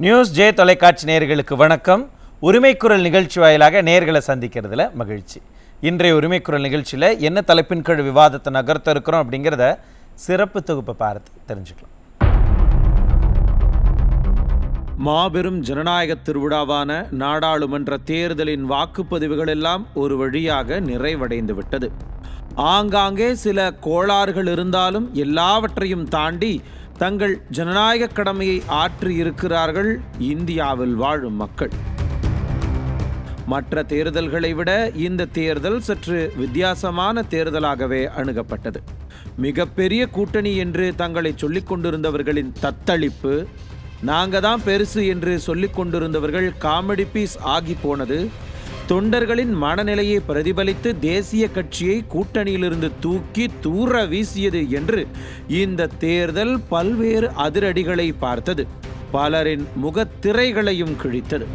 News J தொலைக்காட்சி நேயர்களுக்கு வணக்கம். உரிமைக்குரல் நிகழ்ச்சி வாயிலாக நேயர்களை சந்திக்கிறதுல மகிழ்ச்சி. இன்றைய உரிமைக்குரல் நிகழ்ச்சியில் என்ன தலைப்பின் கீழ் விவாதத்தை நகர்த்த இருக்கிறோம் அப்படிங்கிறத சிறப்பு தொகுப்பை பார்த்து தெரிஞ்சுக்கலாம். மாபெரும் ஜனநாயக திருவிழாவான நாடாளுமன்ற தேர்தலின் வாக்குப்பதிவுகள் எல்லாம் ஒரு வழியாக நிறைவடைந்து விட்டது. ஆங்காங்கே சில கோளாறுகள் இருந்தாலும் எல்லாவற்றையும் தாண்டி தங்கள் ஜனநாயக கடமையை ஆற்றி இருக்கிறார்கள் இந்தியாவில் வாழும் மக்கள். மற்ற தேர்தல்களை விட இந்த தேர்தல் சற்று வித்தியாசமான தேர்தலாகவே அணுகப்பட்டது. மிகப்பெரிய கூட்டணி என்று தங்களை சொல்லிக் கொண்டிருந்தவர்களின் தத்தளிப்பு, நாங்க தான் பெருசு என்று சொல்லிக் கொண்டிருந்தவர்கள் காமெடி பீஸ் ஆகி போனது, தொண்டர்களின் மனநிலையை பிரதிபலித்து தேசிய கட்சியை கூட்டணியிலிருந்து தூக்கி தூர வீசியது என்று இந்த தேர்தல் பல்வேறு அதிரடிகளை பார்த்தது. பலரின் முகத்திரைகளையும் கிழித்தது.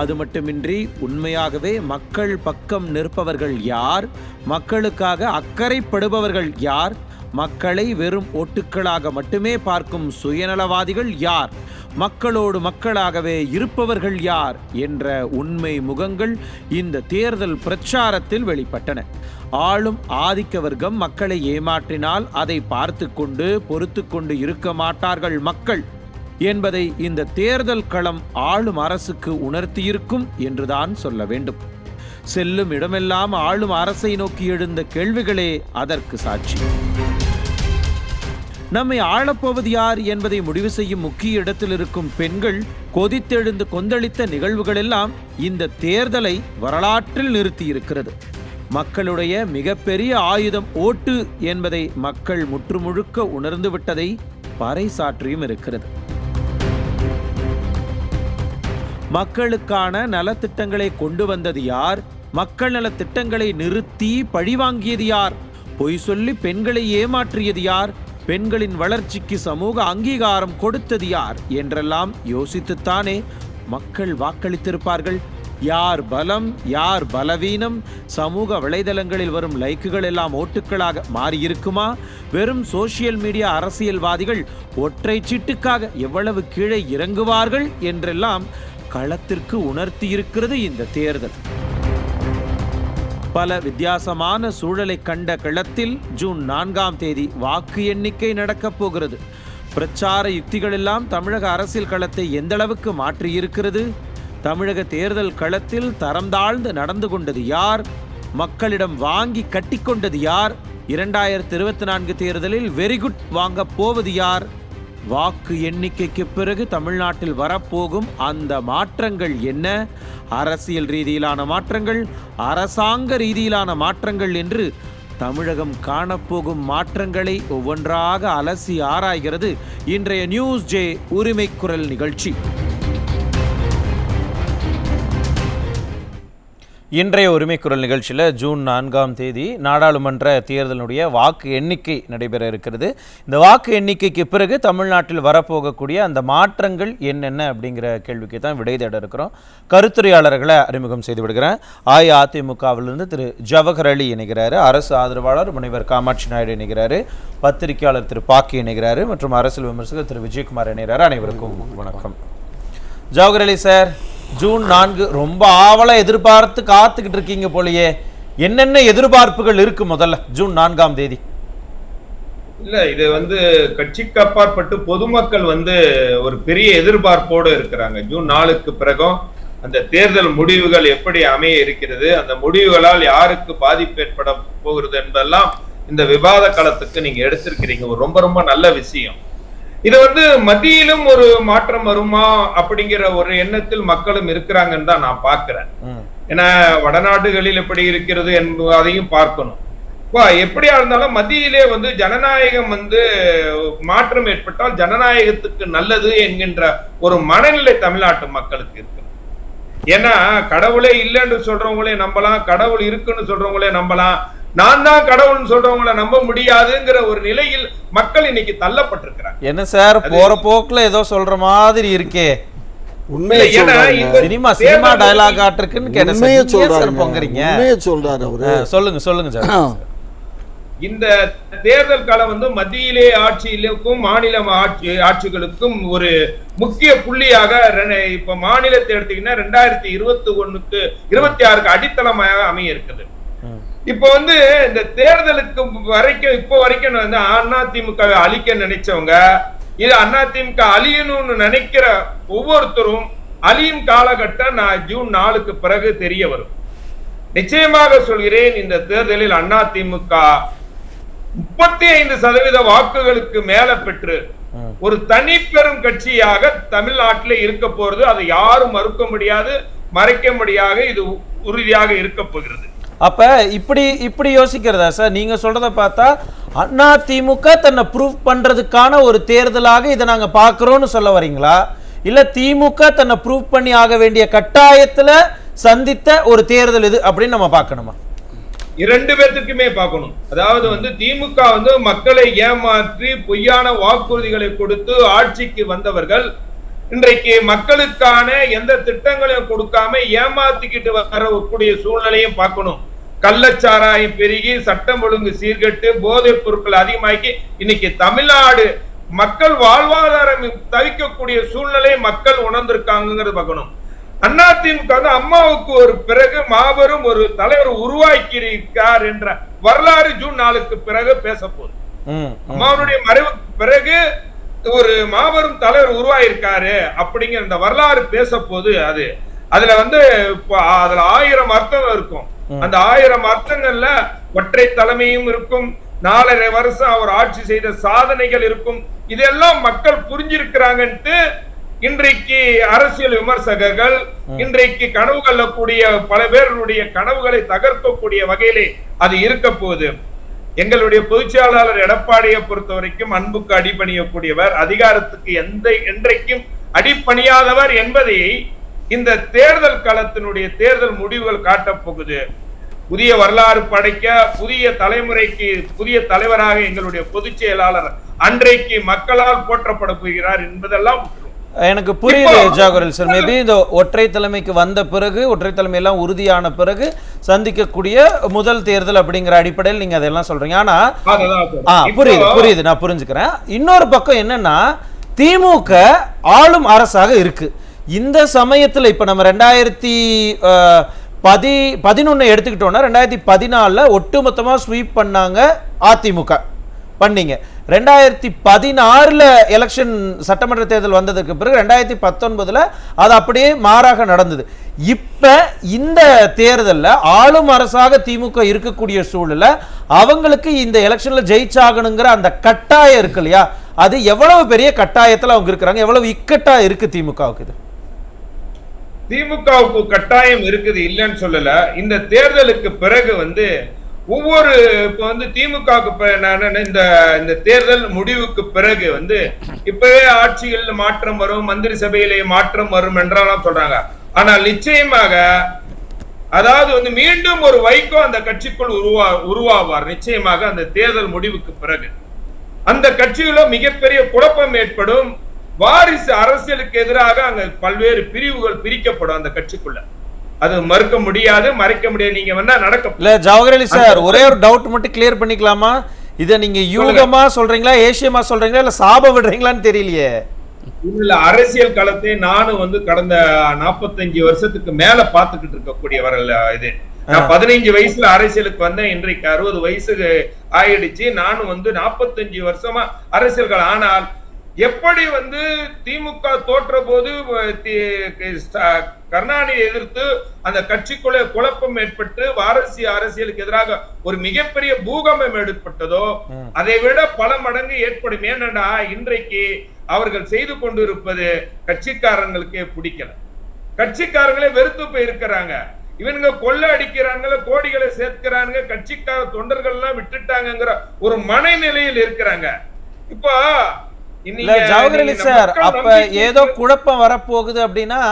அது மட்டுமின்றி உண்மையாகவே மக்கள் பக்கம் நிற்பவர்கள் யார், மக்களுக்காக அக்கறைப்படுபவர்கள் யார், மக்களை வெறும் ஓட்டுக்களாக மட்டுமே பார்க்கும் சுயநலவாதிகள் யார், மக்களோடு மக்களாகவே இருப்பவர்கள் யார் என்ற உண்மை முகங்கள் இந்த தேர்தல் பிரச்சாரத்தில் வெளிப்பட்டன. ஆளும் ஆதிக்க வர்க்கம் மக்களை ஏமாற்றினால் அதை பார்த்து கொண்டு பொறுத்து கொண்டு இருக்க மாட்டார்கள் மக்கள் என்பதை இந்த தேர்தல் களம் ஆளும் அரசுக்கு உணர்த்தியிருக்கும் என்றுதான் சொல்ல வேண்டும். செல்லும் இடமெல்லாம் ஆளும் அரசை நோக்கி எழுந்த கேள்விகளே அதற்கு சாட்சி. நம்மை ஆளப்போவது யார் என்பதை முடிவு செய்யும் முக்கிய இடத்தில் இருக்கும் பெண்கள் கொதித்தெழுந்து கொந்தளித்த நிகழ்வுகள் எல்லாம் இந்த தேர்தலை வரலாற்றில் நிறுத்தியிருக்கிறது. மக்களுடைய மிகப்பெரிய ஆயுதம் ஓட்டு என்பதை மக்கள் முற்றுமுழுக்க உணர்ந்து விட்டதை பறைசாற்றியும் இருக்கிறது. மக்களுக்கான நலத்திட்டங்களை கொண்டு வந்தது யார், மக்கள் நல திட்டங்களை நிறுத்தி பழிவாங்கியது யார், பொய் சொல்லி பெண்களை ஏமாற்றியது யார், பெண்களின் வளர்ச்சிக்கு சமூக அங்கீகாரம் கொடுத்தது யார் என்றெல்லாம் யோசித்துத்தானே மக்கள் வாக்களித்திருப்பார்கள். யார் பலம், யார் பலவீனம், சமூக வலைதளங்களில் வரும் லைக்குகள் எல்லாம் ஓட்டுக்களாக மாறியிருக்குமா, வெறும் சோசியல் மீடியா அரசியல்வாதிகள் ஒற்றை சீட்டுக்காக எவ்வளவு கீழே இறங்குவார்கள் என்றெல்லாம் களத்திற்கு உணர்த்தியிருக்கிறது இந்த தேர்தல். பல வித்தியாசமான சூழலை கண்ட களத்தில் ஜூன் 4ஆம் தேதி வாக்கு எண்ணிக்கை நடக்கப் போகிறது. பிரச்சார யுக்திகள் எல்லாம் தமிழக அரசியல் களத்தை எந்தளவுக்கு மாற்றியிருக்கிறது, தமிழக தேர்தல் களத்தில் தரம் தாழ்ந்து நடந்து கொண்டது யார், மக்களிடம் வாங்கி கட்டிக்கொண்டது யார், 2024 தேர்தலில் வெரிகுட் வாங்க போவது யார், வாக்கு எண்ணிக்கைக்கு பிறகு தமிழ்நாட்டில் வரப்போகும் அந்த மாற்றங்கள் என்ன, அரசியல் ரீதியிலான மாற்றங்கள், அரசாங்க ரீதியிலான மாற்றங்கள் என்று தமிழகம் காணப்போகும் மாற்றங்களை ஒவ்வொன்றாக அலசி ஆராய்கிறது இன்றைய நியூஸ் ஜே உரிமைக்குரல் நிகழ்ச்சி. இன்றைய உரிமைக்குரல் நிகழ்ச்சியில் ஜூன் 4ஆம் தேதி நாடாளுமன்ற தேர்தலுடைய வாக்கு எண்ணிக்கை நடைபெற இருக்கிறது. இந்த வாக்கு எண்ணிக்கைக்கு பிறகு தமிழ்நாட்டில் வரப்போகக்கூடிய அந்த மாற்றங்கள் என்னென்ன அப்படிங்கிற கேள்விக்கு தான் விடை தேட இருக்கிறோம். கருத்துரையாளர்களை அறிமுகம் செய்து விடுகிறேன். அஇஅதிமுகவிலிருந்து திரு ஜவஹர் அலி இணைகிறாரு, அரசு ஆதரவாளர் முனைவர் காமாட்சி நாயுடு இணைகிறாரு, பத்திரிகையாளர் திரு பாக்கி இணைகிறாரு மற்றும் அரசியல் விமர்சகர் திரு விஜயகுமார் இணைகிறாரு. அனைவருக்கும் வணக்கம். ஜவஹர் அலி சார், ஜூன் 4 ரொம்ப ஆவலா எதிர்பார்த்து காத்துக்கிட்டு இருக்கீங்க போலயே, என்னென்ன எதிர்பார்ப்புகள் இருக்கு முதல்ல ஜூன் 4ஆம் தேதி? இல்ல, இது கட்சிக்கு அப்பாற்பட்டு பொதுமக்கள் ஒரு பெரிய எதிர்பார்ப்போடு இருக்கிறாங்க. ஜூன் 4க்கு பிறகும் அந்த தேர்தல் முடிவுகள் எப்படி அமைய இருக்கிறது, அந்த முடிவுகளால் யாருக்கு பாதிப்பு ஏற்பட போகிறது என்பதெல்லாம் இந்த விவாத களத்துக்கு நீங்க எடுத்திருக்கிறீங்க. ஒரு ரொம்ப ரொம்ப நல்ல விஷயம். இது மத்தியிலும் ஒரு மாற்றம் வருமா அப்படிங்கிற ஒரு எண்ணத்தில் மக்களும் இருக்கிறாங்கன்னு தான் நான் பார்க்கிறேன். ஏன்னா வடநாடுகளில் எப்படி இருக்கிறது என்பதையும் பார்க்கணும். எப்படியா இருந்தாலும் மத்தியிலே ஜனநாயகம் மாற்றம் ஏற்பட்டால் ஜனநாயகத்துக்கு நல்லது என்கின்ற ஒரு மனநிலை தமிழ்நாட்டு மக்களுக்கு இருக்கு. ஏன்னா கடவுளே இல்லைன்னு சொல்றவங்களே நம்பலாம், கடவுள் இருக்குன்னு சொல்றவங்களே நம்பலாம், நான் தான் கடவுள்னு சொல்றவங்களை நம்ப முடியாதுங்கிற ஒரு நிலையில் மக்கள் இன்னைக்கு தள்ளப்பட்டிருக்கிறாங்க. என்ன சார் போற போக்குல ஏதோ சொல்ற மாதிரி இருக்கே, சினிமா டயலாக் ஆட்டிருக்குன்னு சொல்லுங்க சொல்லுங்க சார். இந்த தேர்தல் காலம் வந்து மத்தியிலே ஆட்சியிலுக்கும் மாநில ஆட்சிகளுக்கும் ஒரு முக்கிய புள்ளியாக இப்ப மாநிலத்தை எடுத்தீங்கன்னா 2021க்கு 26க்கு அடித்தளமாக அமைய இருக்குது. இப்ப வந்து இந்த தேர்தலுக்கு வரைக்கும் இப்போ வரைக்கும் வந்து அதிமுக அழிக்க நினைச்சவங்க இது அதிமுக அழியணும்னு நினைக்கிற ஒவ்வொருத்தரும் அழியும் காலகட்டம் ஜூன் 4க்கு பிறகு தெரிய வரும். நிச்சயமாக சொல்கிறேன், இந்த தேர்தலில் அதிமுக 35% வாக்குகளுக்கு மேல பெற்று ஒரு தனி பெரும் கட்சியாக தமிழ்நாட்டில் இருக்க போறது. அதை யாரும் மறுக்க முடியாது, மறைக்க முடியாது. இது உறுதியாக இருக்க போகிறது. அப்ப இப்படி யோசிக்கிறதா சார்? நீங்க சொல்றத பார்த்தா அதிமுக தன்னை ப்ரூவ் பண்றதுக்கான ஒரு தேர்தலாக இதை நாங்க பாக்குறோம்னு சொல்ல வரீங்களா, இல்ல திமுக தன்னை ப்ரூவ் பண்ணி ஆக வேண்டிய கட்டாயத்துல சந்தித்த ஒரு தேர்தல் இது அப்படின்னு நம்ம பார்க்கணுமா? இரண்டு பேர்த்துக்குமே பார்க்கணும். அதாவது வந்து திமுக வந்து மக்களை ஏமாற்றி பொய்யான வாக்குறுதிகளை கொடுத்து ஆட்சிக்கு வந்தவர்கள் இன்றைக்கு மக்களுக்கான எந்த திட்டங்களையும் கொடுக்காம ஏமாத்திக்கிட்டு வரக்கூடிய சூழ்நிலையும் பார்க்கணும். கள்ளச்சாராயம் பெருகி சட்டம் ஒழுங்கு சீர்கட்டு போதைப் பொருட்கள் அதிகமாக்கி இன்னைக்கு தமிழ்நாடு மக்கள் வாழ்வாதாரம் தவிக்கக்கூடிய சூழ்நிலையை மக்கள் உணர்ந்திருக்காங்கிறது பார்க்கணும். அதிமுக வந்து அம்மாவுக்கு ஒரு பிறகு மாபெரும் ஒரு தலைவர் உருவாக்கியிருக்கார் என்ற வரலாறு ஜூன் 4க்கு பிறகு பேச போகுது. அம்மாவுடைய மறைவுக்கு பிறகு ஒரு மாபெரும் தலைவர் உருவாயிருக்காரு அப்படிங்கிற இந்த வரலாறு பேச போது அதுல வந்து அதுல 1000 அர்த்தம் இருக்கும். அந்த 1000 அர்த்தங்கள்ல ஒற்றை தலைமையும் இருக்கும், 4.5 வருஷம் அவர் ஆட்சி செய்த சாதனைகள் இருக்கும். இதெல்லாம் மக்கள் புரிஞ்சிருக்கிறாங்கன்ட்டு இன்றைக்கு அரசியல் விமர்சகர்கள் இன்றைக்கு கனவு கள்ளக்கூடிய பல பேருடைய கனவுகளை தகர்க்கக்கூடிய வகையிலே அது இருக்க போகுது. எங்களுடைய பொதுச்செயலாளர் எடப்பாடியை பொறுத்த வரைக்கும் அன்புக்கு அடிபணியக்கூடியவர், அதிகாரத்துக்கு என்றைக்கும் அடிபணியாதவர் என்பதை இந்த தேர்தல் களத்தினுடைய தேர்தல் முடிவுகள் காட்டப் போகுது. புதிய வரலாறு படைக்க புதிய தலைமுறைக்கு புதிய தலைவராக எங்களுடைய பொதுச் செயலாளர் அன்றைக்கு மக்களால் போற்றப்பட போகிறார் என்பதெல்லாம் எனக்கு புரியுது ஜாகரல் சார். மேபி இந்த ஒற்றை தலைமைக்கு வந்த பிறகு, ஒற்றை தலைமை எல்லாம் உறுதியான பிறகு சந்திக்கக்கூடிய முதல் தேர்தல் அப்படிங்கிற அடிப்படையில் நீங்க அதெல்லாம் சொல்றீங்க. ஆனா புரியுது, நான் புரிஞ்சுக்கிறேன். இன்னொரு பக்கம் என்னன்னா, திமுக ஆளும் அரசாக இருக்கு. இந்த சமயத்துல இப்ப நம்ம 2011 எடுத்துக்கிட்டோம்னா 2014 ஒட்டுமொத்தமா ஸ்வீப் பண்ணாங்க அதிமுக பண்ணீங்க. 2016 எலெக்ஷன் சட்டமன்ற தேர்தல் வந்ததுக்கு பிறகு 2019 அது அப்படியே மாறாக நடந்தது. இப்ப இந்த தேர்தலில் ஆளும் அரசாக திமுக இருக்கக்கூடிய சூழல அவங்களுக்கு இந்த எலெக்ஷன்ல ஜெயிச்சாகணுங்கிற அந்த கட்டாயம் இருக்கு இல்லையா, அது எவ்வளவு பெரிய கட்டாயத்தில் அவங்க இருக்கிறாங்க, எவ்வளவு இக்கட்டா இருக்கு திமுகவுக்கு? இது திமுகவுக்கு கட்டாயம் இருக்குது, இல்லைன்னு சொல்லல. இந்த தேர்தலுக்கு பிறகு வந்து ஒவ்வொரு இப்ப வந்து திமுகவுக்கு இந்த தேர்தல் முடிவுக்கு பிறகு வந்து இப்பவே ஆட்சிகளில் மாற்றம் வரும், மந்திரி சபையிலே மாற்றம் வரும் என்றெல்லாம் சொல்றாங்க. ஆனால் நிச்சயமாக அதாவது வந்து மீண்டும் ஒரு வைகோ அந்த கட்சிக்குள் உருவாவார். நிச்சயமாக அந்த தேர்தல் முடிவுக்கு பிறகு அந்த கட்சியில மிகப்பெரிய குழப்பம் ஏற்படும். வாரிசு அரசியலுக்கு எதிராக அங்க பல்வேறு பிரிவுகள் பிரிக்கப்படும் அந்த கட்சிக்குள்ள. அது மறுக்க முடியாது, மறைக்க முடியாது. நீங்க வேணா நடக்க இல்ல ஜவஹர் அலி சார், ஒரே ஒரு டவுட் மட்டும் கிளியர் பண்ணிக்கலாமா? இத நீங்க யூகமா சொல்றீங்களா, ஏசியமா சொல்றீங்களா, இல்ல சாப விடுறீங்களான்னு தெரியலையே. இல்ல, அரசியல் களத்தை நானும் வந்து கடந்த 45 வருஷத்துக்கு மேல பாத்துக்கிட்டு இருக்கக்கூடியவர்கள். இது நான் 15 வயசுல அரசியலுக்கு வந்தேன், இன்றைக்கு 60 வயசு ஆயிடுச்சு. நானும் வந்து 45 வருஷமா அரசியல் களம். ஆனால் எப்படி வந்து திமுக தோற்ற போது கருணாநிதி எதிர்த்து அந்த கட்சிக்குள்ள குழப்பம் ஏற்பட்டு வாரிசு அரசியலுக்கு எதிராக ஒரு மிகப்பெரிய பூகம்பம் ஏற்பட்டதோ அதை விட பல மடங்கு ஏற்படும். ஏனென்றா இன்றைக்கு அவர்கள் செய்து கொண்டிருப்பது கட்சிக்காரங்களுக்கே பிடிக்கல, கட்சிக்காரங்களே வெறுத்து போய் இருக்கிறாங்க. இவனுங்க கொள்ள அடிக்கிறாங்க, கோடிகளை சேர்க்கிறாங்க, கட்சிக்கார தொண்டர்கள் எல்லாம் விட்டுட்டாங்கிற ஒரு மனநிலையில் இருக்கிறாங்க. இப்போ ஜவஹர் அலி சார், அப்ப ஏதோ குழப்பம் வரப்போகுது அப்படின்னா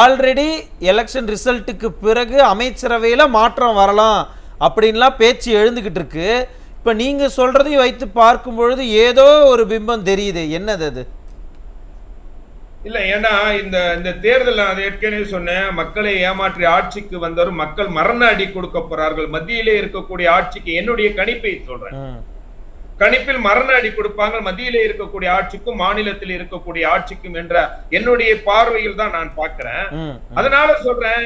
ஆல்ரெடி எலெக்ஷன் ரிசல்ட்டுக்கு பிறகு அமைச்சரவையில மாற்றம் வரலாம் அப்படின்லாம் பேச்சு எழுந்துகிட்டு இருக்கு. இப்ப நீங்க சொல்றதையும் வைத்து பார்க்கும் பொழுது ஏதோ ஒரு பிம்பம் தெரியுது. என்னது அது? இல்ல ஏன்னா இந்த இந்த தேர்தல் நான் அதை ஏற்கனவே சொன்னேன், மக்களை ஏமாற்றி ஆட்சிக்கு வந்தவர் மக்கள் மரண அடி கொடுக்க போறார்கள். மத்தியிலே இருக்கக்கூடிய ஆட்சிக்கு என்னுடைய கணிப்பை சொல்றேன், கணிப்பில் மரண அடி கொடுப்பாங்க மத்தியிலே இருக்கக்கூடிய ஆட்சிக்கும் மாநிலத்தில் இருக்கக்கூடிய ஆட்சிக்கும் என்ற என்னுடைய பார்வையில் தான் நான் பார்க்கிறேன். அதனால சொல்றேன்,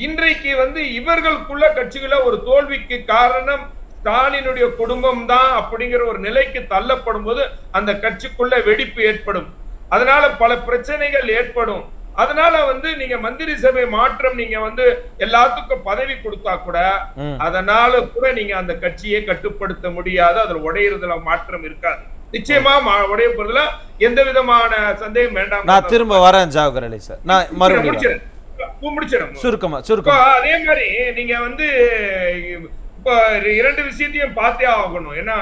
இன்றைக்கு வந்து இவர்களுக்குள்ள கட்சிகள ஒரு தோல்விக்கு காரணம் ஸ்டாலினுடைய குடும்பம் தான் அப்படிங்கிற ஒரு நிலைக்கு தள்ளப்படும் போது அந்த கட்சிக்குள்ள வெடிப்பு ஏற்படும். அதனால பல பிரச்சனைகள் ஏற்படும். அதனால வந்து நீங்க மந்திரி சபை மாற்றம் நீங்க வந்து எல்லாத்துக்கும் பதவி கொடுத்தா கூட அதனால கூட நீங்க அந்த கட்சியை கட்டுப்படுத்த முடியாது. அதுல உடையிறதுல மாற்றம் இருக்காது. நிச்சயமா உடைய போறதுல எந்த விதமான சந்தேகம் வேண்டாம். நான் திரும்ப வரேன் ஜாகர் அலி சார். நான் மறுபடியும் சுருக்கமா அதே மாதிரி நீங்க வந்து இப்ப இரண்டு விஷயத்தையும் பார்த்தே ஆகணும். ஏன்னா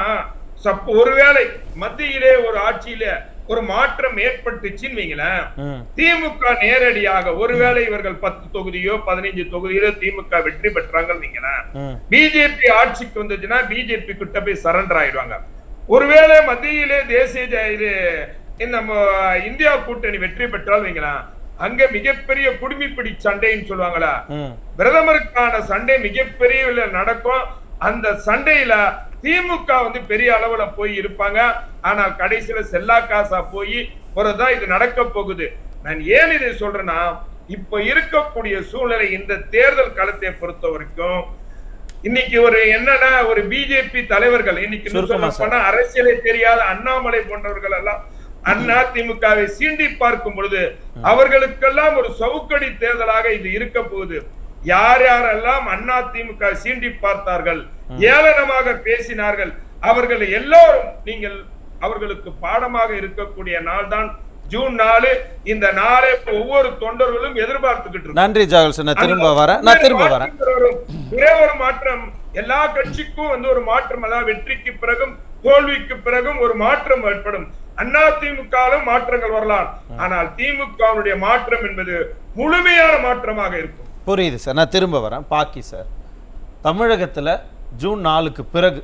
ஒருவேளை மத்தியிலே ஒரு ஆட்சியில ஒரு மாற்றம் ஏற்பட்டுச்சுன்னு வைங்களேன், திமுக நேரடியாக ஒருவேளை இவர்கள் 10 தொகுதியோ 15 தொகுதியிலோ திமுக வெற்றி பெற்றாங்கன்னு வைங்களேன், பிஜேபி ஆட்சிக்கு வந்துச்சுன்னா பிஜேபி கிட்ட போய் சரண்டர் ஆயிடுவாங்க. ஒருவேளை மத்தியிலே தேசிய நம்ம இந்தியா கூட்டணி வெற்றி பெற்றால் வைங்களேன், அங்க மிகப்பெரிய குடிமிப்பிடி சண்டைன்னு சொல்லுவாங்களா, பிரதமருக்கான சண்டை மிகப்பெரிய நடக்கும். அந்த சண்டையில திமுக வந்து பெரிய அளவுல போய் இருப்பாங்க. ஆனால் கடைசியில செல்லா காசா போய் ஒருதான் இது நடக்க போகுது. நான் ஏன் இதை சொல்றேன்னா, இப்ப இருக்கக்கூடிய சூழ்நிலை இந்த தேர்தல் களத்தை பொறுத்த வரைக்கும் இன்னைக்கு ஒரு என்னன்னா ஒரு பிஜேபி தலைவர்கள் இன்னைக்கு அரசியலை தெரியாத அண்ணாமலை போன்றவர்கள் எல்லாம் அண்ணா திமுகவை சீண்டி பார்க்கும் பொழுது அவர்களுக்கெல்லாம் ஒரு சவுக்கடி தேர்தலாக இது இருக்க போகுது. யார் யாரெல்லாம் அண்ணா திமுக சீண்டி பார்த்தார்கள், ஏளனமாக பேசினார்கள், அவர்கள் எல்லோரும் நீங்கள் அவர்களுக்கு பாடமாக இருக்கக்கூடிய நாள் தான் ஜூன் 4. இந்த நாளை ஒவ்வொரு தொண்டர்களும் எதிர்பார்த்துக்கிட்டு. நன்றி ஜாகல், திரும்ப வரேன். ஒரே ஒரு மாற்றம் எல்லா கட்சிக்கும் வந்து ஒரு மாற்றம், அதாவது வெற்றிக்கு பிறகும் தோல்விக்கு பிறகும் ஒரு மாற்றம் ஏற்படும். அண்ணா திமுக மாற்றங்கள் வரலாம், ஆனால் திமுகவுடைய மாற்றம் என்பது முழுமையான மாற்றமாக இருக்கும். புரியுது சார். நான் திரும்ப வரேன். பாக்கி சார், தமிழகத்துல ஜூன் 4க்கு பிறகு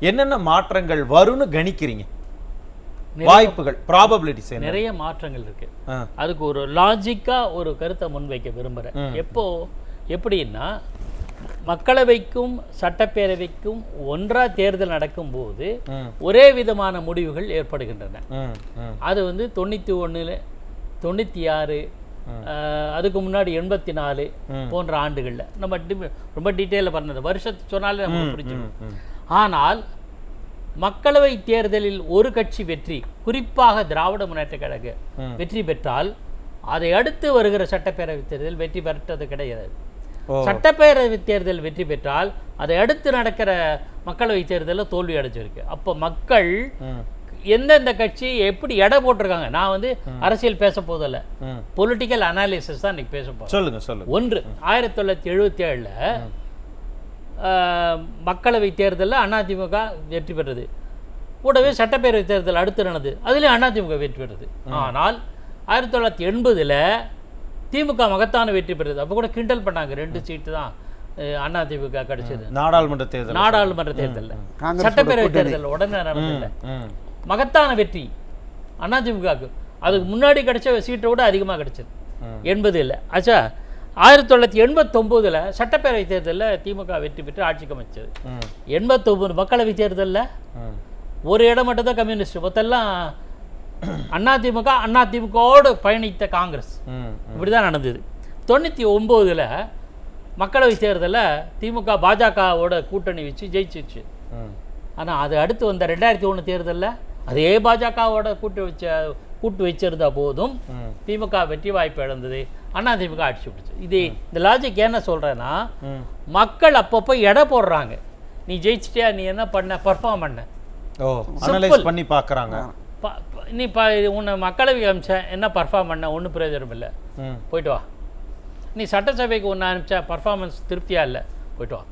என்னென்ன மாற்றங்கள் வரும்னு கணிக்கிறீங்க? வாய்ப்புகள், ப்ராபபிலிட்டிஸ் நிறைய மாற்றங்கள் இருக்கு. அதுக்கு ஒரு லாஜிக்கா ஒரு கருத்தை முன்வைக்க விரும்புறேன். எப்படின்னா, மக்களவைக்கும் சட்டப்பேரவைக்கும் ஒன்றா தேர்தல் நடக்கும் போது ஒரே விதமான முடிவுகள் ஏற்படுகின்றன. அது வந்து 91, 96, அதுக்கு முன்னாடி 84 போன்ற ஆண்டுகள்ல நம்ம ரொம்ப டீட்டெயில பண்ணது வருஷத்தை சொன்னாலே நமக்கு புரிஞ்சிடும். ஆனால் மக்களவை தேர்தலில் ஒரு கட்சி வெற்றி, குறிப்பாக திராவிட முன்னேற்ற கழக வெற்றி பெற்றால் அதை அடுத்து வருகிற சட்டப்பேரவை தேர்தல் வெற்றி பெற்றது கிடையாது. சட்டப்பேரவை தேர்தல் வெற்றி பெற்றால் அதை அடுத்து நடக்கிற மக்களவை தேர்தலில் தோல்வி அடைஞ்சிருக்கு. அப்போ மக்கள் எந்தெந்த கட்சி எப்படி எடை போட்டிருக்காங்க, நான் வந்து அரசியல் பேச போதில்லை, பொலிட்டிக்கல் அனாலிசிஸ் தான் இன்னைக்கு பேச போறேன். சொல்லுங்க. ஒன்று, 1977 மக்களவை தேர்தலில் அதிமுக வெற்றி பெற்றது. கூடவே சட்டப்பேரவை தேர்தல் அடுத்து நடந்தது, அதுலேயும் அதிமுக வெற்றி பெற்றது. ஆனால் 1980 திமுக மகத்தான வெற்றி பெற்றது. அப்போ கூட கிண்டல் பண்ணாங்க, 2 சீட்டு தான் அதிமுக கிடைச்சது நாடாளுமன்ற தேர்தலில். சட்டப்பேரவை தேர்தல் உடனே நடந்ததில்லை, மகத்தான வெற்றி அதிமுகவுக்கு. அதுக்கு முன்னாடி கிடைச்ச சீட்டை விட அதிகமாக கிடைச்சது 80 ஆச்சா. 1989 சட்டப்பேரவை தேர்தலில் திமுக வெற்றி பெற்று ஆட்சிக்கு அமைச்சது. 89 மக்களவை தேர்தலில் ஒரு இடம் மட்டும் தான் கம்யூனிஸ்ட், மொத்தெல்லாம் அதிமுகவோடு பயணித்த காங்கிரஸ். இப்படிதான் நடந்தது. 99 மக்களவை தேர்தலில் திமுக பாஜகவோட கூட்டணி வச்சு ஜெயிச்சிச்சு. ஆனால் அது அடுத்து வந்த 2001 தேர்தலில் அதே பாஜகவோட கூட்டு வச்சிருந்த போதும் திமுக வெற்றி வாய்ப்பு இழந்தது, அதிமுக ஆட்சி பிடிச்சு. இது இந்த லாஜிக் என்ன சொல்றேன்னா, மக்கள் அப்பப்போ எடை போடுறாங்க, நீ ஜெயிச்சிட்டியா, நீ என்ன பண்ண, பர்ஃபார்ம் பண்ண, பண்ணி பார்க்குறாங்க. நீ உன்னை மக்களவை அனுப்பிச்ச, என்ன பர்ஃபார்ம் பண்ண, ஒன்றும் பிரயோஜனம் இல்லை, போயிட்டு வா. நீ சட்டசபைக்கு ஒன்று அனுப்பிச்சா பர்ஃபார்மன்ஸ் திருப்தியாக இல்லை, போயிட்டு வா.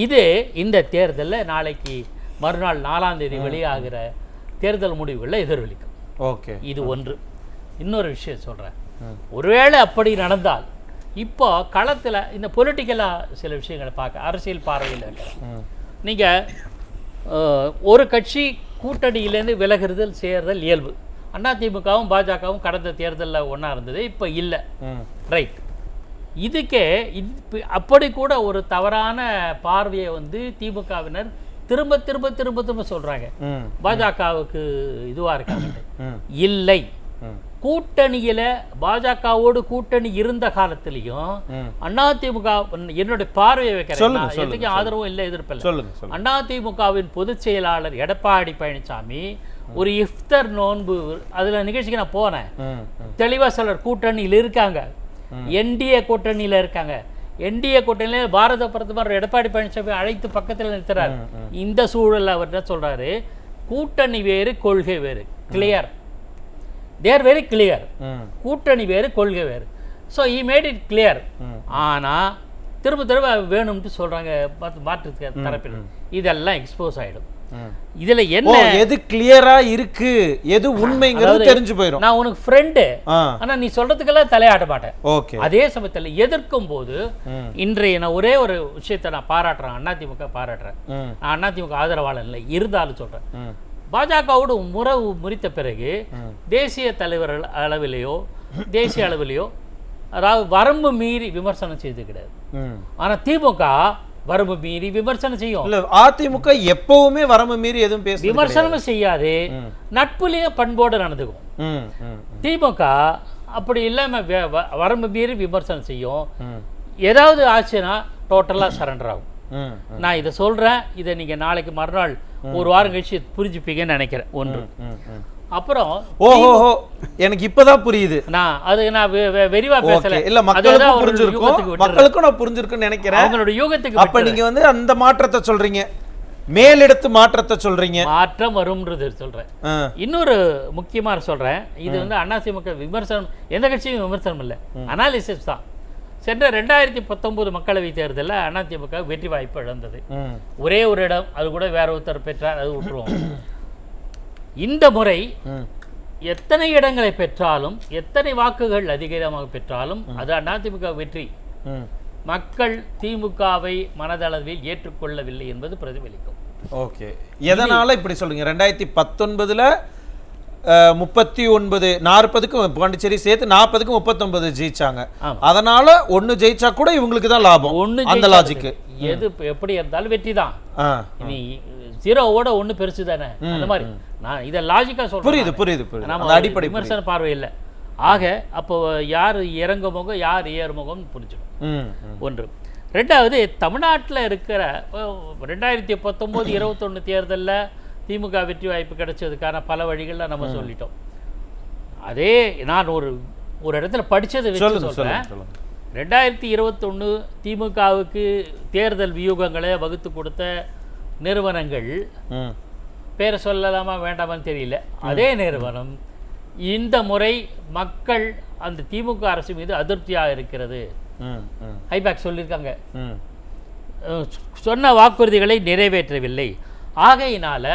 இது இந்த தேர்தலில் நாளைக்கு மறுநாள் 4ஆம் தேதி வெளியாகிற தேர்தல் முடிவுகளில் எதிரொலிக்கும். ஓகே, இது ஒன்று. இன்னொரு விஷயம் சொல்கிறேன், ஒருவேளை அப்படி நடந்தால் இப்போ களத்தில் இந்த பொலிட்டிக்கலாக சில விஷயங்களை பார்க்க, அரசியல் பார்வையில் இருக்கிறேன். நீங்கள் ஒரு கட்சி கூட்டணியிலேருந்து விலகுறதல் சேர்தல் இயல்பு. அதிமுகவும் பாஜகவும் கடந்த தேர்தலில் ஒன்றா இருந்தது, இப்போ இல்லை. ரைட். இதுக்கே அப்படி கூட ஒரு தவறான பார்வையை வந்து திமுகவினர் திரும்ப திரும்ப திரும்ப திரும்ப சொல்கிறாங்க. பாஜகவுக்கு இதுவாக இருக்காங்க. இல்லை, கூட்டணியில் பாஜகவோடு கூட்டணி இருந்த காலத்திலையும் அதிமுக, என்னுடைய பார்வையை வைக்கிறேன், எதுக்கும் ஆதரவும் இல்லை, எதிர்ப்பில்லை. அதிமுகவின் பொதுச் செயலாளர் எடப்பாடி பழனிசாமி ஒரு இஃப்தர் நோன்பு அதில் நிகழ்ச்சிக்கு நான் போனேன். தெளிவாக சிலர் கூட்டணியில் இருக்காங்க, என்டிஏ கூட்டணியில் இருக்காங்க. என்டிஏ கூட்டணியில் பாரத பிரதமர் எடப்பாடி பழனிசாமி அழைத்து பக்கத்தில் நிறுத்துறாரு. இந்த சூழலில் அவர் என்ன சொல்றாரு, கூட்டணி வேறு கொள்கை வேறு, கிளியர், தேர் வெரி கிளியர். கூட்டணி வேறு கொள்கை வேறு. So he made it clear. ஆனால் திரும்ப திரும்ப வேணும்னு சொல்றாங்க மாற்று தரப்பினர். இதெல்லாம் எக்ஸ்போஸ் ஆகிடும். இதுல என்ன எது கிளியரா இருக்கு, எது உண்மைங்கிறது தெரிஞ்சு போயிடும். நான் உனக்கு ஃப்ரெண்டு, ஆனா நீ சொல்றதுக்கெல்லாம் தலையாட மாட்டேன். ஓகே. அதே சமயத்தில் எதிர்க்கும் போது இன்றைய நான் ஒரே ஒரு விஷயத்தை நான் பாராட்டுறேன், அதிமுக பாராட்டுறேன். நான் அதிமுக ஆதரவாளர் இல்லை, இருந்தாலும் சொல்றேன். பாஜகவோடு முறவு முறித்த பிறகு தேசிய தலைவர்கள் அளவிலேயோ தேசிய அளவிலேயோ அதாவது வரம்பு மீறி விமர்சனம் செய்து கிடையாது. ஆனா திமுக வரம்பு மீறி விமர்சனம் செய்யும். அதிமுக எப்பவுமே வரம்பு மீறி எதுவும் பேச விமர்சனமும் செய்யாது, நட்புலேயே பண்போடு நடந்துக்கும். திமுக அப்படி இல்லாம வரம்பு மீறி விமர்சனம் செய்யும். ஏதாவது ஆச்சுன்னா டோட்டலா சரண்டர் ஆகும். நான் இதை சொல்றேன், இதை நீங்க நாளைக்கு மறுநாள் ஒரு வாரம் கழிச்சு புரிஞ்சுப்பீங்கன்னு நினைக்கிறேன். ஒன்று. அப்புறம் ஓஹோ, எனக்கு இப்பதான் புரியுது. நான் விரிவா பேசல, இல்ல மக்களுக்கும் நான் புரிஞ்சிருக்குன்னு நினைக்கிறேன். அவங்களோட யூகத்துக்கு. அப்ப நீங்க வந்து அந்த மாற்றத்தை சொல்றீங்க, மேலெடுத்து மாற்றத்தை சொல்றீங்க, மாற்றம் வரும்ன்றது சொல்றேன். இன்னொரு முக்கியமா சொல்றேன், இது வந்து அதிமுக விமர்சனம், எந்த கட்சியும் விமர்சனம் இல்லை, அனாலிசிஸ் தான். சென்ற 2019 மக்களவை தேர்தலில் அதிமுக வெற்றி வாய்ப்பு இழந்தது. ஒரே ஒரு இடம், அது கூட வேற ஒருத்தர் பெற்றார், அது விட்டுருவோம். இந்த முறை எத்தனை இடங்களை பெற்றாலும், எத்தனை வாக்குகள் அதிகமாக பெற்றாலும் அது அதிமுக வெற்றி. மக்கள் திமுகவை மனதளவில் ஏற்றுக்கொள்ளவில்லை என்பது பிரதிபலிக்கும். ஓகே. எதனால இப்படி சொல்றீங்க? 2019ல் 39 40க்கும் பாண்டிச்சேரி சேர்த்து 40க்கு 39 ஜெயிச்சாங்க. அதனால ஒன்னு ஜெயிச்சா கூட இவங்களுக்கு தான் லாபம். அந்த லாஜிக்கு எது எப்படி இருந்தாலும் வெற்றி தான். நீ 0வோட 1 பெருசு தானே, அந்த மாதிரி நான் இதை லாஜிக்கா சொல்றேன். புரியுது புரியுது புரியுது. நம்ம அடிப்படை விமர்சன பார்வை இல்லை. ஆக அப்போ யார் இறங்க முகம் யார் ஏறுமுகம் புரிஞ்சிடும். ஒன்று. ரெண்டாவது, தமிழ்நாட்டில் இருக்கிற 2019 21 தேர்தலில் திமுக வெற்றி வாய்ப்பு கிடைச்சதுக்கான பல வழிகள்ல நம்ம சொல்லிட்டோம். அதே நான் ஒரு இடத்துல படிச்சதை வச்சு சொல்றேன். 2021 திமுகவுக்கு தேர்தல் வியூகங்களை வகுத்து கொடுத்த நிறுவனங்கள், பேரை சொல்லலாமா வேண்டாமான்னு தெரியல, அதே நிறுவனம் இந்த முறை மக்கள் அந்த திமுக அரசு மீது அதிருப்தியாக இருக்கிறது, ஹைபேக் சொல்லியிருக்காங்க, சொன்ன வாக்குறுதிகளை நிறைவேற்றவில்லை, ஆகையினால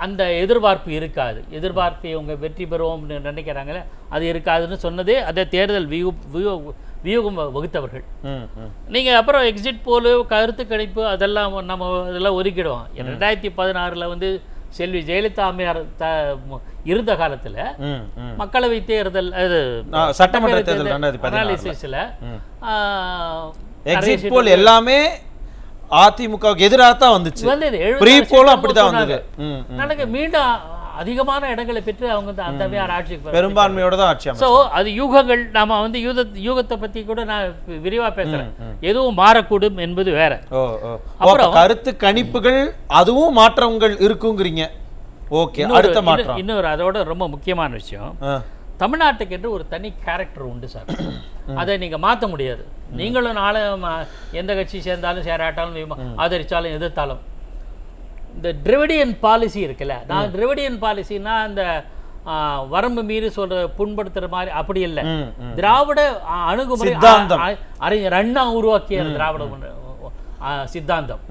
அந்த எதிர்பார்ப்பு இருக்காது, எதிர்பார்ப்பை அவங்க வெற்றி பெறுவோம்னு நினைக்கிறாங்களே அது இருக்காதுன்னு சொன்னதே அதை தேர்தல் வியூகம் வகுத்தவர்கள். நீங்கள் அப்புறம் எக்ஸிட் போலு கருத்து கணிப்பு அதெல்லாம் நம்ம இதெல்லாம் ஒதுக்கிடுவோம். 2016 வந்து செல்வி ஜெயலலிதா அம்மையார் இருந்த காலத்தில் மக்களவை தேர்தல் சட்டமன்ற தேர்தல் அனாலிசிஸ்ல எக்ஸிட் போல் எல்லாமே அதிமுகவுக்கு எதிராக தான் வந்துச்சு. ப்ரீ போலும் அப்படிதான் வந்தது. நடக்க மீண்டும் அதிகமான இடங்களை பெற்று அவங்க அந்த ஆட்சிக்கு பெரும்பான்மையோட தான் ஆட்சி. ஸோ அது யூகங்கள். நாம வந்து யூகத்தை பத்தி கூட நான் விரிவா பேசுறேன். எதுவும் மாறக்கூடும் என்பது வேற. அப்புறம் கருத்து கணிப்புகள் அதுவும் மாற்றங்கள் இருக்குங்கிறீங்க. ஓகே. அடுத்த மாற்றம் இன்னொரு அதோட ரொம்ப முக்கியமான விஷயம், தமிழ்நாட்டுக்கு என்று ஒரு தனி கேரக்டர் உண்டு சார். அதை நீங்க மாற்ற முடியாது. நீங்களும் நாளை எந்த கட்சி சேர்ந்தாலும் சேராட்டாலும் ஆதரிச்சாலும் எதிர்த்தாலும் இந்த திராவிடியன் பாலிசி இருக்குல்ல, நான் திராவிடியன் பாலிசின்னா அந்த வரம்பு மீறி சொல்ற புண்படுத்துற மாதிரி அப்படி இல்லை. திராவிட அணுகுமுறை அறிஞர் அண்ணா உருவாக்கிய திராவிட சித்தாந்தம்,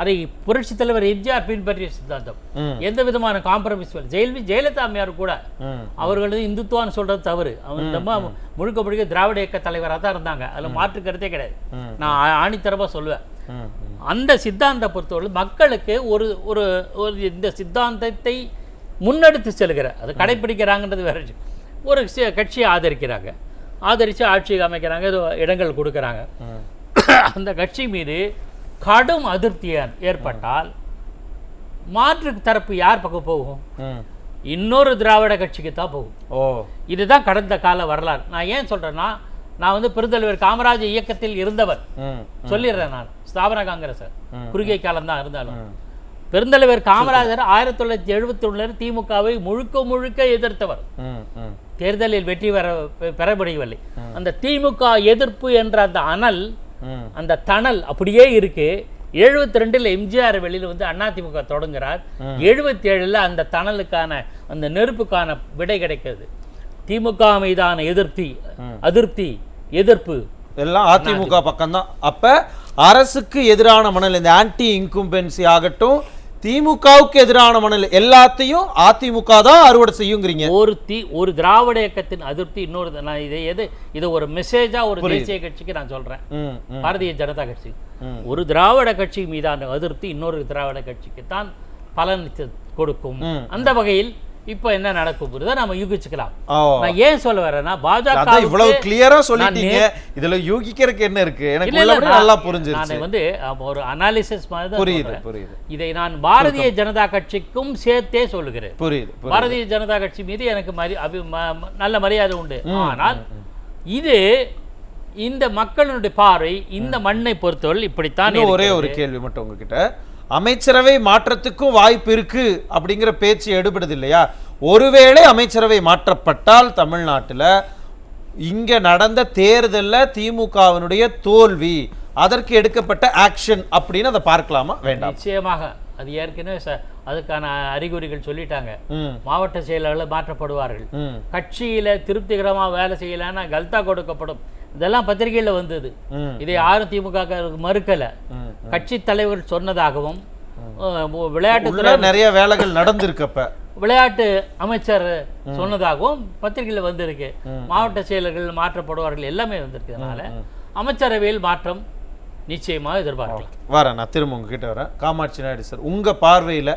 அதை புரட்சி தலைவர் எம்ஜிஆர் பின்பற்றிய சித்தாந்தம். எந்த விதமான காம்ப்ரமைஸ் ஜெயலலிதா அம்மையார் கூட அவர்களது இந்துத்துவான்னு சொல்றது தவறு. அவங்க முழுக்க முழுக்க திராவிட இயக்க தலைவராக தான் இருந்தாங்க, அதுல மாற்று கருத்தே கிடையாது. நான் ஆணித்தரமா சொல்லுவேன். அந்த சித்தாந்த பொறுத்தவரை மக்களுக்கு ஒரு இந்த சித்தாந்தத்தை முன்னெடுத்து செல்கிற, அது கடைப்பிடிக்கிறாங்கன்றது வேற விஷயம். ஒரு கட்சியை ஆதரிக்கிறாங்க, ஆதரித்து ஆட்சி அமைக்கிறாங்க, ஏதோ இடங்கள் கொடுக்குறாங்க. அந்த கட்சி மீது கடும் அதிருப்தி ஏற்பட்டால் மாற்று தரப்பு யார் பக்கம் போகும்? இன்னொரு திராவிட கட்சிக்கு தான் போகும். இதுதான் கடந்த கால வரலாறு. நான் ஏன் சொல்றேன்னா, நான் வந்து பெருந்தலைவர் காமராஜர் இயக்கத்தில் இருந்தவர், சொல்லிடுறேன். நான் ஸ்தாபன காங்கிரஸ் குறுகிய காலம் தான் இருந்தாலும், பெருந்தலைவர் காமராஜர் 1971 திமுகவை முழுக்க எதிர்த்தவர். தேர்தலில் வெற்றி பெற முடியவில்லை. அந்த திமுக எதிர்ப்பு என்ற அந்த அனல், அந்த தணல் அப்படியே இருக்கு. 72 எம்ஜிஆர் வெளியில் வந்து அதிமுக தொடங்குறார். 77 அந்த தணலுக்கான அந்த நெருப்புக்கான விடை கிடைக்கிறது. திமுக மீதான அதிருப்தி எதிர்ப்பு எல்லாம் அதிமுக பக்கம்தான். அப்ப அரசுக்கு எதிரான மணல், இந்த ஆன்டி இன்கும்பென்சி ஆகட்டும், திமுகவுக்கு எதிரான மணல் எல்லாத்தையும் அதிமுக தான் அறுவடை செய்யுங்கிறீங்க. ஒரு திராவிட இயக்கத்தின் அதிருப்தி இன்னொரு, நான் இதை ஒரு மெசேஜா ஒரு தேசிய கட்சிக்கு நான் சொல்றேன், பாரதிய ஜனதா கட்சி. ஒரு திராவிட கட்சி மீதான அதிருப்தி இன்னொரு திராவிட கட்சிக்கு தான் பலன் கொடுக்கும். அந்த வகையில் இப்ப என்ன நடக்கும் நம்ம யூகிச்சுக்கலாம். நான் ஏன் சொல்ல வரேன்னா, பாஜக இவ்வளவு கிளியரா சொல்லிட்டீங்க, இதுல யூகிக்கிறதுக்கு என்ன இருக்கு? எனக்கு நல்லா புரிஞ்சிருச்சு. நான் வந்து ஒரு அனாலிசிஸ் மாதிரி தான் புரியுது. இதை நான் பாரதிய ஜனதா கட்சிக்கும் சேர்த்தே சொல்லுகிறேன். புரியுது. பாரதிய ஜனதா கட்சி மீது எனக்கு நல்ல மரியாதை உண்டு. ஆனால் இது இந்த மக்களுடைய பார்வை, இந்த மண்ணை பொறுத்தவரை இப்படித்தான். ஒரே ஒரு கேள்வி மட்டும் உங்ககிட்ட, அமைச்சரவை மாற்றத்துக்கும் வாய்ப்பு இருக்கு அப்படிங்கிற பேச்சு எடுபடுது இல்லையா? ஒருவேளை அமைச்சரவை மாற்றப்பட்டால் தமிழ்நாட்டில் இங்க நடந்த தேர்தலில் திமுகவினுடைய தோல்வி, அதற்கு எடுக்கப்பட்ட ஆக்ஷன் அப்படின்னு அதை பார்க்கலாமா வேண்டாம்? நிச்சயமாக. அது ஏற்கனவே அதுக்கான அறிகுறிகள் சொல்லிட்டாங்க. மாவட்ட செயலாளர்கள் மாற்றப்படுவார்கள், கட்சியில திருப்திகரமா வேலை செய்யலன்னா கல்தா கொடுக்கப்படும். இதெல்லாம் பத்திரிகையில வந்தது. இதை யாரும் திமுக மறுக்கல. கட்சி தலைவர் சொன்னதாகவும், விளையாட்டுத்துறை நிறைய வேலைகள் நடந்திருக்கப்ப விளையாட்டு அமைச்சர் சொன்னதாகவும் பத்திரிகையில வந்திருக்கு. மாவட்ட செயலர்கள் மாற்றப்படுவார்கள் எல்லாமே வந்திருக்கிறதுனால அமைச்சரவையில் மாற்றம் நிச்சயமாக எதிர்பார்க்கலாம். வரேன், நான் திரும்ப உங்ககிட்ட வரேன். காமாட்சி நாயுடு சார், உங்க பார்வையில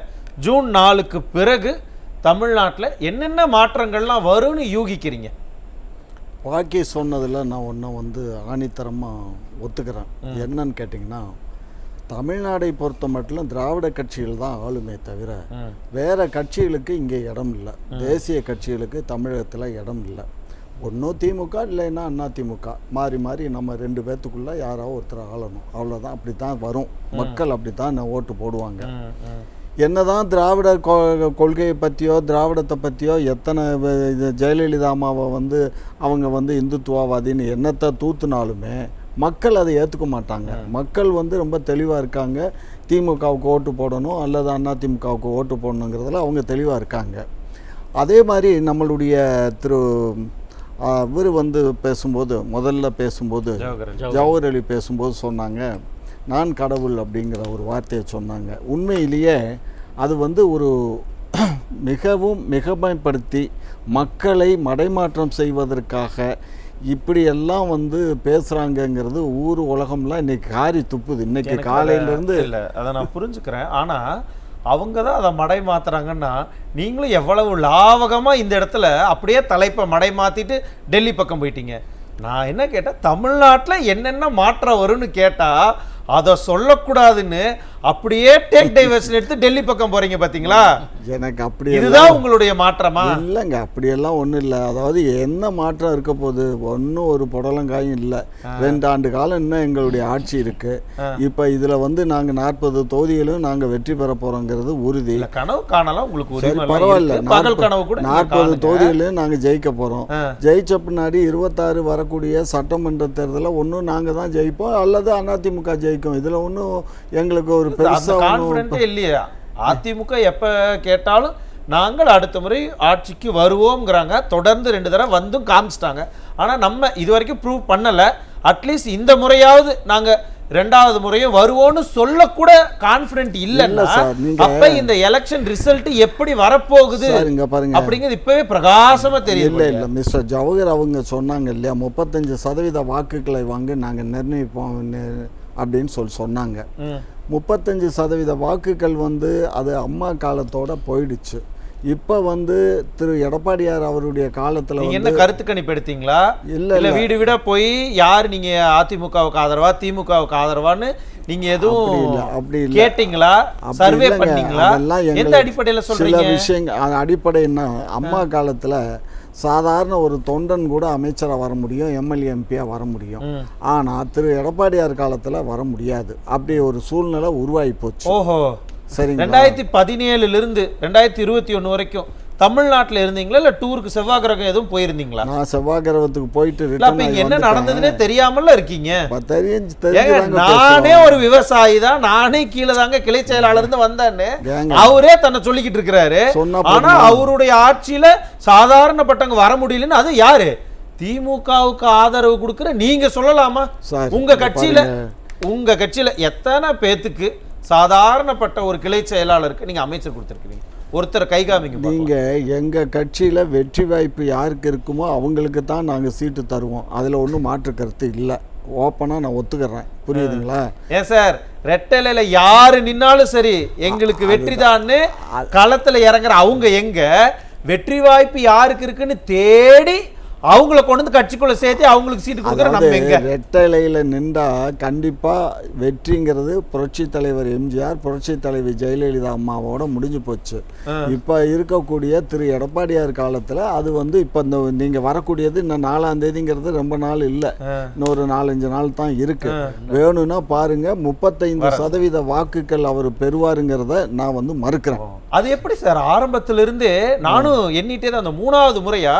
ஜூன் 4க்கு பிறகு தமிழ்நாட்டில் என்னென்ன மாற்றங்கள்லாம் வரும்னு யூகிக்கிறீங்க? பாக்கி சொன்னதில் நான் ஒன்றை வந்து ஆணித்தரமாக ஒத்துக்கிறேன். என்னன்னு கேட்டிங்கன்னா, தமிழ்நாடை பொறுத்த மட்டும் திராவிட கட்சிகள் தான் ஆளுமே தவிர வேறு கட்சிகளுக்கு இங்கே இடம் இல்லை. தேசிய கட்சிகளுக்கு தமிழகத்தில் இடம் இல்லை. ஒன்றும் திமுக இல்லைன்னா அதிமுக, மாறி நம்ம 2 பேர்த்துக்குள்ளே யாராவது ஒருத்தர் ஆளணும், அவ்வளோதான். அப்படி தான் வரும். மக்கள் அப்படி தான் ஓட்டு போடுவாங்க. என்னதான் திராவிட கொள்கையை பற்றியோ திராவிடத்தை பற்றியோ எத்தனை ஜெயலலிதா அம்மாவை வந்து அவங்க வந்து இந்துத்துவவாதின்னு என்னத்தை தூத்துனாலுமே மக்கள் அதை ஏற்றுக்க மாட்டாங்க. மக்கள் வந்து ரொம்ப தெளிவாக இருக்காங்க. திமுகவுக்கு ஓட்டு போடணும் அல்லது அதிமுகவுக்கு ஓட்டு போடணுங்கிறதுல அவங்க தெளிவாக இருக்காங்க. அதே மாதிரி நம்மளுடைய இவர் வந்து முதல்ல பேசும்போது ஜவஹர் அலி பேசும்போது சொன்னாங்க, நான் கடவுள் அப்படிங்கிற ஒரு வார்த்தையை சொன்னாங்க. உண்மையிலேயே அது வந்து ஒரு மிகவும் மிகமைப்படுத்தி மக்களை மடைமாற்றம் செய்வதற்காக இப்படியெல்லாம் வந்து பேசுகிறாங்கங்கிறது ஊர் உலகம்லாம் இன்னைக்கு காரி துப்புது. இன்னைக்கு காலையிலேருந்து இல்லை, அதை நான் புரிஞ்சுக்கிறேன். ஆனால் அவங்க தான் அதை மடை மாத்துறாங்கன்னா, நீங்களும் எவ்வளவு லாவகமாக இந்த இடத்துல அப்படியே தலைப்பை மடை மாற்றிட்டு டெல்லி பக்கம் போயிட்டீங்க. நான் என்ன கேட்டேன், தமிழ்நாட்டில் என்னென்ன மாற்றம் வரும்னு கேட்டால் அதை சொல்லக்கூடாதுன்னு அப்படியே டேக் டைவர்ஷன் எடுத்து டெல்லி பக்கம் போறீங்க பாத்தீங்களா? எனக்கு அப்படி இதுதான் உங்களுடைய மாற்றமா? இல்லைங்க, அப்படியெல்லாம் ஒன்றும் இல்லை. அதாவது என்ன மாற்றம் இருக்க போகுது? ஒன்றும் ஒரு புடலங்காயும் இல்லை. 2 ஆண்டு காலம் இன்னும் எங்களுடைய ஆட்சி இருக்கு. இப்போ இதில் வந்து நாங்கள் 40 தொகுதிகளும் நாங்கள் வெற்றி பெற போகிறோங்கிறது உறுதி. கனவு காணலாம் உங்களுக்கு, பரவாயில்ல. 40 தொகுதிகளையும் நாங்கள் ஜெயிக்க போகிறோம். ஜெயிச்ச பின்னாடி 26 வரக்கூடிய சட்டமன்ற தேர்தலில் ஒன்றும் நாங்கள் தான் ஜெயிப்போம் அல்லது அதிமுக ஜெயிக்கும். இதில் ஒன்றும் எங்களுக்கு ஒரு கான்ஃபிடென்ட்டே இல்லையா? அதிமுக எப்ப கேட்டாலும் நாங்கள் அடுத்த முறை ஆட்சிக்கு வருவோம்ங்கிறாங்க. தொடர்ந்து 2 தடவை வந்தும் காமிச்சிட்டாங்க. ஆனா நம்ம இது வரைக்கும் ப்ரூவ் பண்ணல. அட்லீஸ்ட் இந்த முறையாவது நாங்க 2வது முறையும் வருவோம்னு சொல்லக்கூட கான்ஃபிடென்ட் இல்லைன்னா அப்ப இந்த எலெக்ஷன் ரிசல்ட் எப்படி வரப்போகுது அப்படிங்கிறது இப்பவே பிரகாசமா தெரியும். இல்ல மிஸ்டர் ஜவஹர் அவங்க சொன்னாங்க இல்லையா, 35% வாக்குகளை வாங்க நாங்க நிர்ணயிப்போம் அப்படின்னு சொன்னாங்க. 35% வாக்குகள் வந்து அது அம்மா காலத்தோட போயிடுச்சு. இப்போ வந்து திரு எடப்பாடியார் அவருடைய காலத்தில் நீங்க வந்து என்ன கருத்து கணிப்பு எடுத்தீங்களா? இல்ல இல்ல வீடு வீடா போய் யார் நீங்க அதிமுகவுக்கு ஆதரவா திமுகவுக்கு ஆதரவான்னு நீங்க எதுவும் அப்படி இல்லை கேட்டீங்களா? அப்படி சர்வே இல்லைங்க. பண்ணீங்களா? அதெல்லாம் எந்த எங்களுக்கு அடிப்படையில சில சொல்றீங்க? விஷயங்கள் அடிப்படைன்னா அம்மா காலத்தில் சாதாரண ஒரு தொண்டன் கூட அமைச்சராக வர முடியும், எம்எல்ஏ எம்பியாக வர முடியும். ஆனால் திரு எடப்பாடியார் காலத்தில் வர முடியாது. அப்படி ஒரு சூழ்நிலை உருவாகி போச்சு. ஓஹோ, சரிங்க. 2017 இருந்து 2021 வரைக்கும் தமிழ்நாட்டுல இருந்தீங்களா இல்ல டூருக்கு செவ்வாய் கிரகம் எதுவும் போயிருந்தீங்களா? நான் செவ்வாய் கிரகத்துக்கு போயிட்டு இல்ல, ரிட்டர்ன் அப்ப இங்க என்ன நடந்ததுன்னே தெரியாமல இருக்கீங்க. ஏங்க, நானே நானே ஒரு விவசாயி தான், நானே கீழே தாங்க கிளை செயலாளர் இருந்து வந்தேன்னு ஏங்க. அவரே தன்னை சொல்லிக்கிட்டு இருக்கிறாரு. சொன்னா ஆனா அவருடைய ஆட்சியில சாதாரணப்பட்டவங்க வர முடியலன்னு அது யாரு? திமுகவுக்கு ஆதரவு கொடுக்கிற நீங்க சொல்லலாமா? சார், உங்க கட்சியில எத்தனை பேத்துக்கு சாதாரணப்பட்ட ஒரு கிளை செயலாளருக்கு நீங்க அமைச்சர் கொடுத்திருக்கீங்க? ஒருத்தர் கை காமிங்க. நீங்க எங்க கட்சியில வெற்றி வாய்ப்பு யாருக்கு இருக்குமோ அவங்களுக்கு தான் நாங்க சீட்டு தருவோம். அதுல ஒன்றும் மாற்று கருத்து இல்லை. ஓப்பனா நான் ஒத்துக்கிறேன். புரியுதுங்களா? ஏன் சார், ரெட்டலையில யாரு நின்னாலும் சரி எங்களுக்கு வெற்றிதான்னு களத்துல இறங்குற அவங்க எங்க வெற்றி வாய்ப்பு யாருக்கு இருக்குன்னு தேடி அவங்கள கொண்டு வந்து கட்சிக்குள்ள சேர்த்து அவங்களுக்கு சீட்டு கொடுக்குற நம்ம எங்க? ரெட்டலையில நின்றா கண்டிப்பா வெற்றிங்கிறது புரட்சி தலைவர் எம்ஜிஆர், புரட்சி தலைவி ஜெயலலிதா அம்மாவோட முடிஞ்சு போச்சு. இப்ப இருக்கக்கூடிய திரு எடப்பாடியார் காலத்துல அது வந்து இப்ப இந்த நீங்க வரக்கூடியது இன்னும் 4ஆம் தேதிங்கிறது ரொம்ப நாள் இல்லை, இன்னொரு 4-5 நாள் தான் இருக்கு. வேணும்னா பாருங்க, 35% வாக்குகள் அவர் பெறுவாருங்கிறத நான் வந்து மறுக்கிறேன். அது எப்படி சார்? ஆரம்பத்துல இருந்தே நானும் எண்ணிட்டே தான், அந்த 3வது முறையா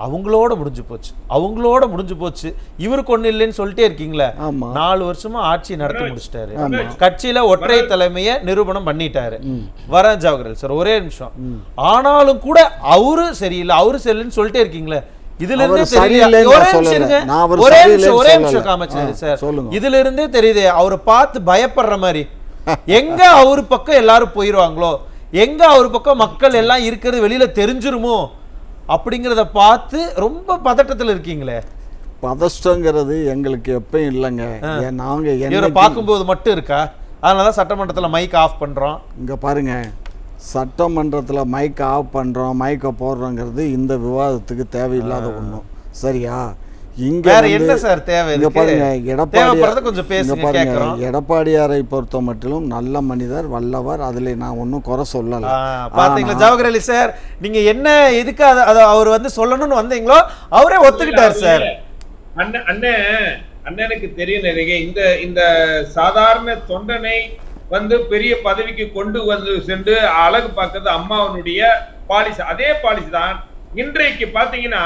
அவங்களோட முடிஞ்சு போச்சு இவருக்கு ஒண்ணு இல்லைன்னு சொல்லிட்டே இருக்கீங்களே. 4 வருஷமா ஆட்சி நடத்தி முடிச்சிட்டாரு. கட்சியில ஒற்றை தலைமையை நிரூபணம் பண்ணிட்டாரு. வரேன் ஜவஹர்லால் சார், ஒரே நிமிஷம். ஆனாலும் கூட அவரு சரியில்லை சொல்லிட்டே இருக்கீங்களே. இதுல இருந்தே இதுல இருந்தே தெரியுது அவரை பார்த்து பயப்படுற மாதிரி. எங்க அவரு பக்கம் எல்லாரும் போயிருவாங்களோ, எங்க அவரு பக்கம் மக்கள் எல்லாம் இருக்கிறது வெளியில தெரிஞ்சிருமோ அப்படிங்கிறத பார்த்து ரொம்ப பதட்டத்தில் இருக்கீங்களே. பதஷ்டங்கிறது எங்களுக்கு எப்பயும் இல்லைங்க. நாங்க இவரை பார்க்கும்போது மட்டும் இருக்கா? அதனால சட்டமன்றத்தில் மைக் ஆஃப் பண்றோம். இங்க பாருங்க, சட்டமன்றத்தில் மைக் ஆஃப் பண்றோம், மைக்கை போடுறோங்கிறது இந்த விவாதத்துக்கு தேவையில்லாத ஒண்ணும். சரியா? இங்க வேற என்ன சார் தேவை? இங்க பாருங்க, எடப்பாடியாரை பொறுத்த மட்டிலும் நல்ல மனிதர், வல்லவர். அதுல நான் ஒன்னும் குறை சொல்லல. பாத்தீங்களா ஜவஹர்லால் சார், நீங்க என்ன எதுக்கு அவர் வந்து சொல்லணும்னு வந்தீங்களோ அவரே ஒத்துக்கிட்டார் சார். அண்ணனுக்கு தெரியும் நிறைய இந்த சாதாரண தொண்டனை வந்து பெரிய பதவிக்கு கொண்டு வந்து சென்று அழகு பார்க்கறது அம்மாவனுடைய பாலிசி. அதே பாலிசி தான் இன்றைக்கு பாத்தீங்கன்னா